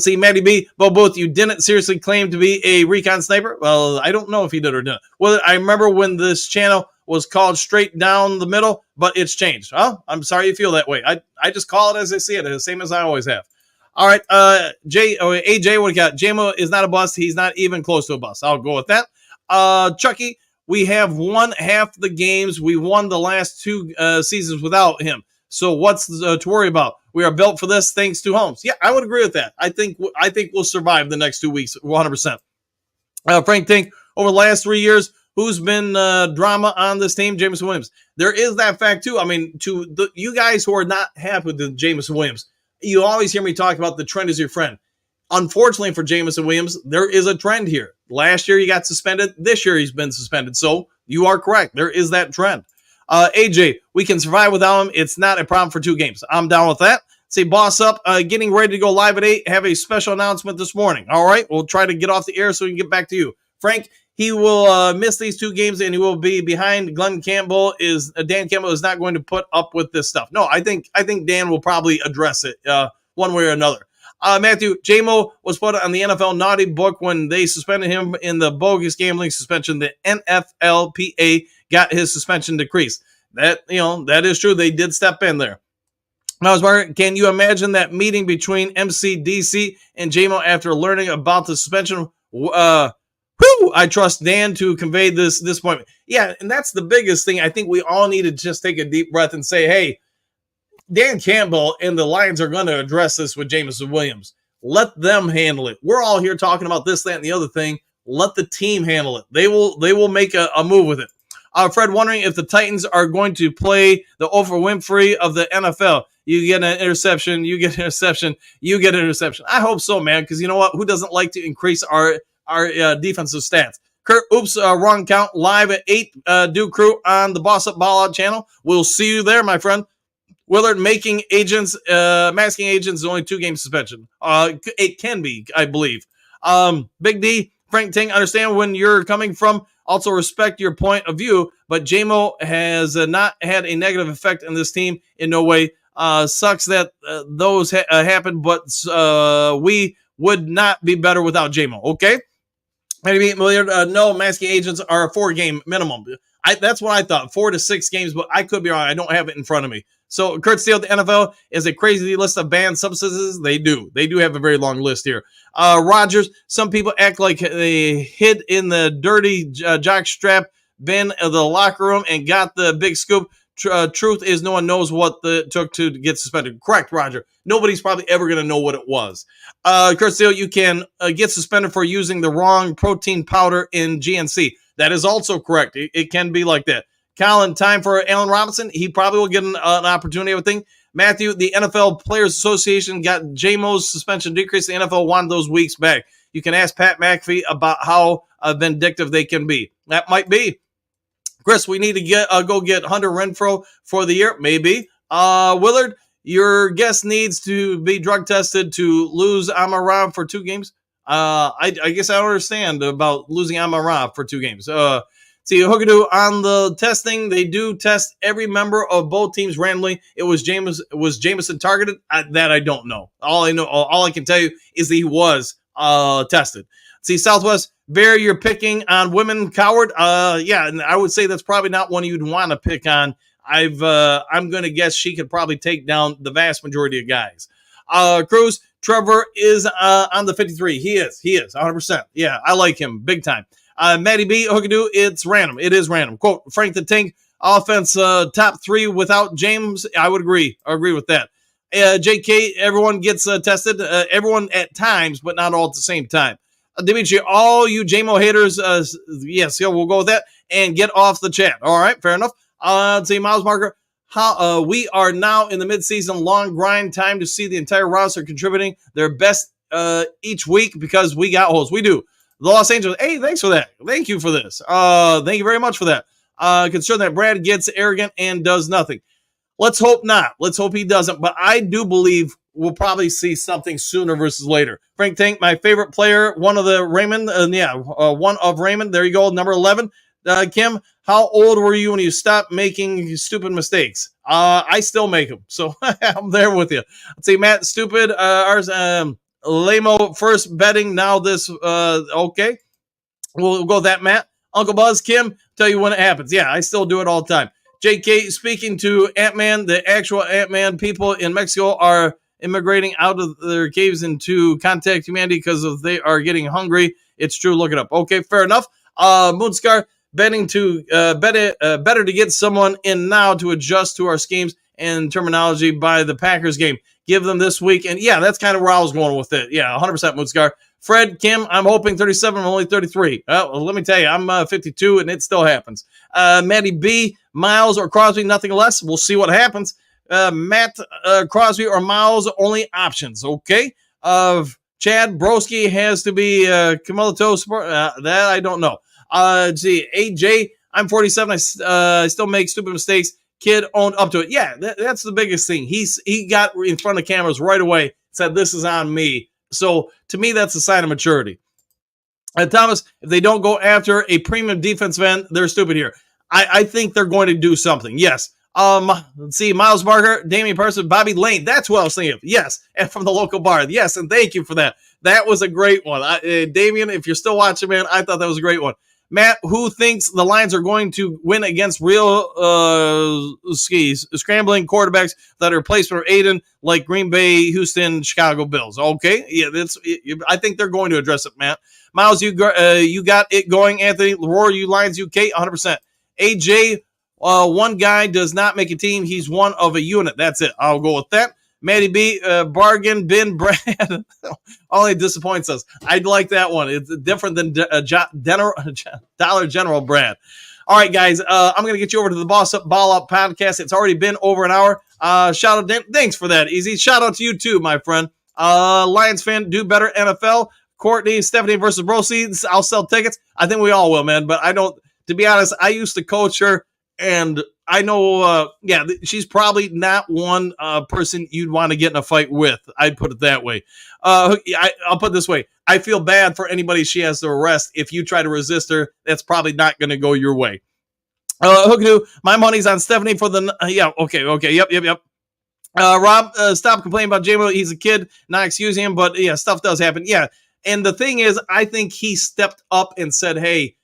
See, Matty B, both you didn't seriously claim to be a recon sniper. Well, I don't know if he did or didn't. Well, I remember when this channel was called Straight Down the Middle, but it's changed. Oh, I'm sorry you feel that way. I just call it as I see it, the same as I always have. All right, AJ, what do you got? JMO is not a bust. He's not even close to a bust. I'll go with that. Chucky, we have won half the games. We won the last 2 seasons without him. So what's to worry about? We are built for this thanks to Holmes. Yeah, I would agree with that. I think we'll survive the next 2 weeks 100%. Frank Tank, over the last 3 years, who's been drama on this team? Jameson Williams. There is that fact, too. I mean, to you guys who are not happy with the Jameson Williams, you always hear me talk about the trend is your friend. Unfortunately for Jameson Williams, there is a trend here. Last year he got suspended. This year he's been suspended. So you are correct. There is that trend. AJ, we can survive without him. It's not a problem for 2 games. I'm down with that. Say, boss up, getting ready to go live at 8. Have a special announcement this morning. All right, we'll try to get off the air so we can get back to you. Frank, he will miss these 2 games and he will be behind. Dan Campbell is not going to put up with this stuff. No, I think Dan will probably address it one way or another. Matthew, J-Mo was put on the NFL naughty book when they suspended him in the bogus gambling suspension. The NFLPA got his suspension decreased. That is true. They did step in there. Now, can you imagine that meeting between MCDC and J-Mo after learning about the suspension? I trust Dan to convey this disappointment. Yeah, and that's the biggest thing. I think we all need to just take a deep breath and say, hey, Dan Campbell and the Lions are going to address this with Jameson Williams. Let them handle it. We're all here talking about this, that, and the other thing. Let the team handle it. They will make a move with it. Fred, wondering if the Titans are going to play the Oprah Winfrey of the NFL. You get an interception, you get an interception, you get an interception. I hope so, man, because you know what? Who doesn't like to increase our defensive stats? Kurt, wrong count, live at 8, Duke Crew on the Boss Up Ball Out channel. We'll see you there, my friend. Willard, masking agents is only 2-game suspension. It can be, I believe. Big D, Frank Ting, understand when you're coming from. Also respect your point of view, but J-Mo has not had a negative effect on this team in no way. Sucks that those happened, but we would not be better without J-Mo. Okay? No, masking agents are a 4-game minimum. That's what I thought, 4 to 6 games, but I could be wrong. I don't have it in front of me. So Kurt Steele, the NFL is a crazy list of banned substances. They do have a very long list here. Rodgers, some people act like they hid in the dirty jock strap bin of the locker room and got the big scoop. Truth is, no one knows what it took to get suspended. Correct, Roger. Nobody's probably ever going to know what it was. Kurt Steele, you can get suspended for using the wrong protein powder in GNC. That is also correct. It can be like that. Colin, time for Allen Robinson. He probably will get an opportunity, I would think. Matthew, the NFL Players Association got JMO's suspension decreased. The NFL wanted those weeks back. You can ask Pat McAfee about how vindictive they can be. That might be. Chris, we need to go get Hunter Renfrow for the year. Maybe. Willard, your guest needs to be drug tested to lose Amon-Ra for 2 games. I guess I don't understand about losing Amon-Ra for 2 games. See, Hookadoo, on the testing, they do test every member of both teams randomly. Was Jameson targeted? That I don't know. All I can tell you is that he was tested. See, Southwest, Bear, you're picking on women, coward. Yeah, and I would say that's probably not one you'd want to pick on. I'm going to guess she could probably take down the vast majority of guys. Cruz, Trevor is on the 53. He is 100%. Yeah, I like him big time. Matty B, Hookadoo, it's random. It is random. Quote, Frank the Tank, offense top 3 without James. I would agree. I agree with that. JK, everyone gets tested. Everyone at times, but not all at the same time. Dimitri, all you JMO haters, yes, we'll go with that. And get off the chat. All right, fair enough. Let's see, Miles Marker. How we are now in the midseason long grind time to see the entire roster contributing their best each week because we got holes. We do. The Los Angeles, hey, thanks for that. Thank you for this. Thank you very much for that. Concerned that Brad gets arrogant and does nothing. Let's hope not. Let's hope he doesn't. But I do believe we'll probably see something sooner versus later. Frank Tank, my favorite player, one of Raymond. One of Raymond. There you go, number 11. Kim, how old were you when you stopped making stupid mistakes? I still make them. So I'm there with you. Let's see, Matt, stupid. Ours, Lamo first betting. Now this, okay. We'll go with that, Matt. Uncle Buzz, Kim, tell you when it happens. Yeah, I still do it all the time. JK, speaking to Ant-Man, the actual Ant-Man, people in Mexico are immigrating out of their caves into contact humanity because they are getting hungry. It's true. Look it up. Okay, fair enough. Moonscar, betting to better to get someone in now to adjust to our schemes and terminology by the Packers game. Give them this week. And yeah, that's kind of where I was going with it. Yeah, 100% Moonscar. Fred, Kim, I'm hoping 37. I'm only 33. Well, let me tell you, I'm 52, and it still happens. Maddie B, Miles or Crosby, nothing less. We'll see what happens. Matt, Crosby or Miles, only options. Okay. Chad Broski has to be Camilo Sport. That I don't know. Let's see, AJ, I'm 47. I still make stupid mistakes. Kid owned up to it. Yeah, that's the biggest thing. He got in front of cameras right away, said, this is on me. So to me, that's a sign of maturity. Thomas, if they don't go after a premium defensive end, they're stupid here. I think they're going to do something. Yes. Let's see, Miles Barker, Damian Person, Bobby Lane. That's what I was thinking of. Yes. And from the local bar. Yes. And thank you for that. That was a great one. Damian, if you're still watching, man, I thought that was a great one. Matt, who thinks the Lions are going to win against real scrambling quarterbacks that are replacement for Aiden, like Green Bay, Houston, Chicago Bills? Okay, yeah, I think they're going to address it, Matt. Miles, you got it going. Anthony, Leroy, you Lions UK, 100%. AJ, one guy does not make a team. He's one of a unit. That's it. I'll go with that. Matty B, bargain bin Brad only disappoints us. I'd like that one. It's different than Dollar General Brad. All right, guys, I'm going to get you over to the Boss Up Ball Up podcast. It's already been over an hour. Shout out, Dan. Thanks for that, Easy. Shout out to you too, my friend. Lions fan, do better. NFL, Courtney, Stephanie versus Brosi. I'll sell tickets. I think we all will, man. But I don't, to be honest, I used to coach her. And I know, she's probably not one person you'd want to get in a fight with. I'd put it that way. I'll put it this way. I feel bad for anybody she has to arrest. If you try to resist her, that's probably not going to go your way. Hookadoo, my money's on Stephanie for the... okay. Yep. Rob, stop complaining about J-Mo. He's a kid, not excusing him, but yeah, stuff does happen. Yeah, and the thing is, I think he stepped up and said, hey,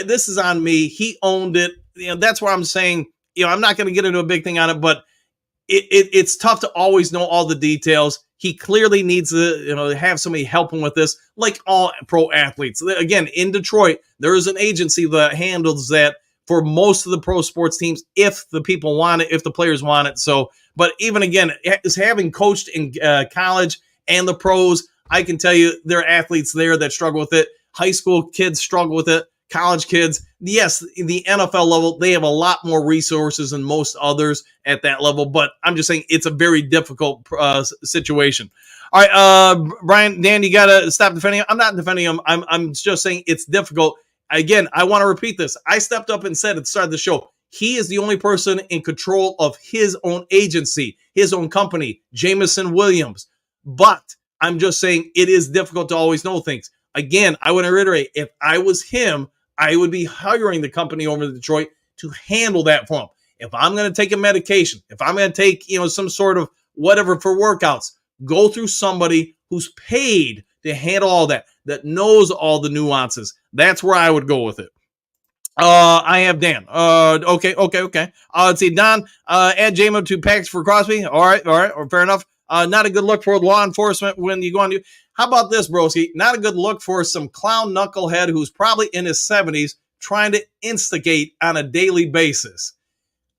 this is on me. He owned it. that's where I'm saying, I'm not going to get into a big thing on it, but it's tough to always know all the details. He clearly needs to, have somebody help him with this, like all pro athletes. Again, in Detroit, there is an agency that handles that for most of the pro sports teams, if the people want it, if the players want it. So, but even again, is having coached in college and the pros, I can tell you there are athletes there that struggle with it. High school kids struggle with it. College kids, yes, the NFL level, they have a lot more resources than most others at that level, but I'm just saying it's a very difficult situation. All right, Brian, Dan, you got to stop defending him. I'm not defending him. I'm just saying it's difficult. Again, I want to repeat this. I stepped up and said at the start of the show, he is the only person in control of his own agency, his own company, Jameson Williams. But I'm just saying it is difficult to always know things. Again, I want to reiterate, if I was him, I would be hiring the company over in Detroit to handle that for him. If I'm going to take a medication, if I'm going to take, some sort of whatever for workouts, go through somebody who's paid to handle all that knows all the nuances. That's where I would go with it. I have Dan. Okay. Let's see, Don, add JMO to packs for Crosby. All right, fair enough. Not a good look for law enforcement when you go on. How about this, broski? Not a good look for some clown knucklehead who's probably in his 70s trying to instigate on a daily basis.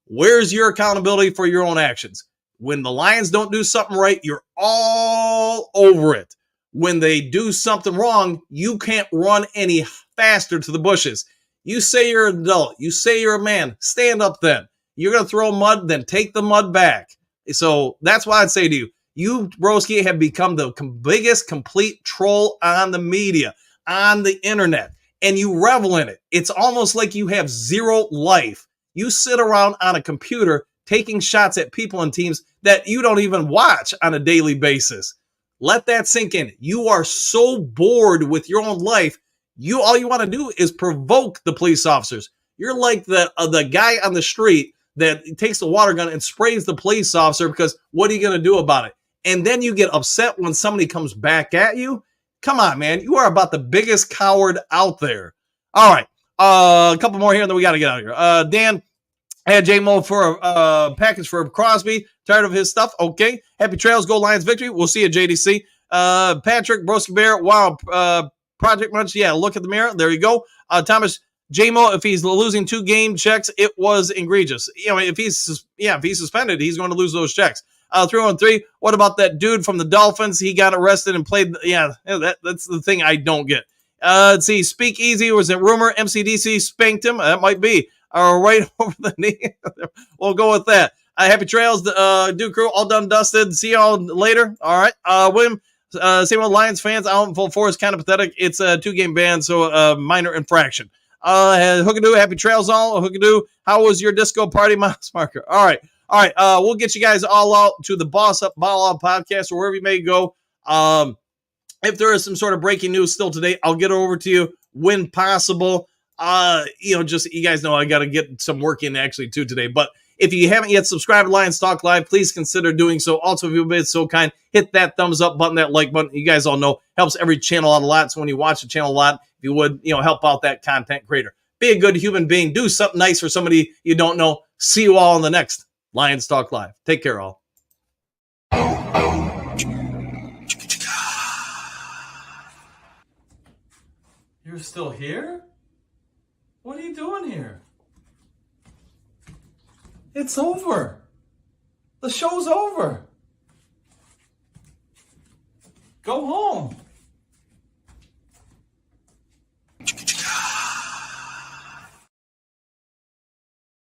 Where's your accountability for your own actions? When the Lions don't do something right, you're all over it. When they do something wrong, you can't run any faster to the bushes. You say you're an adult. You say you're a man. Stand up then. You're going to throw mud, then take the mud back. So that's why I'd say to you, you, broski, have become the biggest complete troll on the media, on the internet, and you revel in it. It's almost like you have zero life. You sit around on a computer taking shots at people and teams that you don't even watch on a daily basis. Let that sink in. You are so bored with your own life. All you want to do is provoke the police officers. You're like the guy on the street that takes the water gun and sprays the police officer because what are you going to do about it? And then you get upset when somebody comes back at you. Come on, man. You are about the biggest coward out there. All right. A couple more here, and then we got to get out of here. Dan, I had J-Mo for a package for Crosby. Tired of his stuff? Okay. Happy trails. Go Lions victory. We'll see you at JDC. Patrick, Broski Bear. Wow. Project Munch. Yeah, look at the mirror. There you go. Thomas, J-Mo, if he's losing 2 game checks, it was egregious. If he's suspended, he's going to lose those checks. 3-on-3. What about that dude from the Dolphins? He got arrested and played. That's the thing I don't get. Let's see. Speak Easy was a rumor. MCDC spanked him. That might be. Right over the knee. We'll go with that. Happy trails, Duke Crew. All done, dusted. See y'all later. All right. William, same with Lions fans. Out in full force. Kind of pathetic. It's a 2-game ban, so minor infraction. Hookadoo, happy trails all. Hookadoo, how was your disco party, Miles Marker? All right. We'll get you guys all out to the Boss Up Ball Out podcast or wherever you may go. If there is some sort of breaking news still today, I'll get it over to you when possible. Just you guys know I got to get some work in actually too today. But if you haven't yet subscribed to Lions Talk Live, please consider doing so. Also, if you've been so kind, hit that thumbs up button, that like button. You guys all know helps every channel out a lot. So when you watch the channel a lot, if you would, help out that content creator. Be a good human being. Do something nice for somebody you don't know. See you all on the next Lions Talk Live. Take care, all. You're still here? What are you doing here? It's over. The show's over. Go home.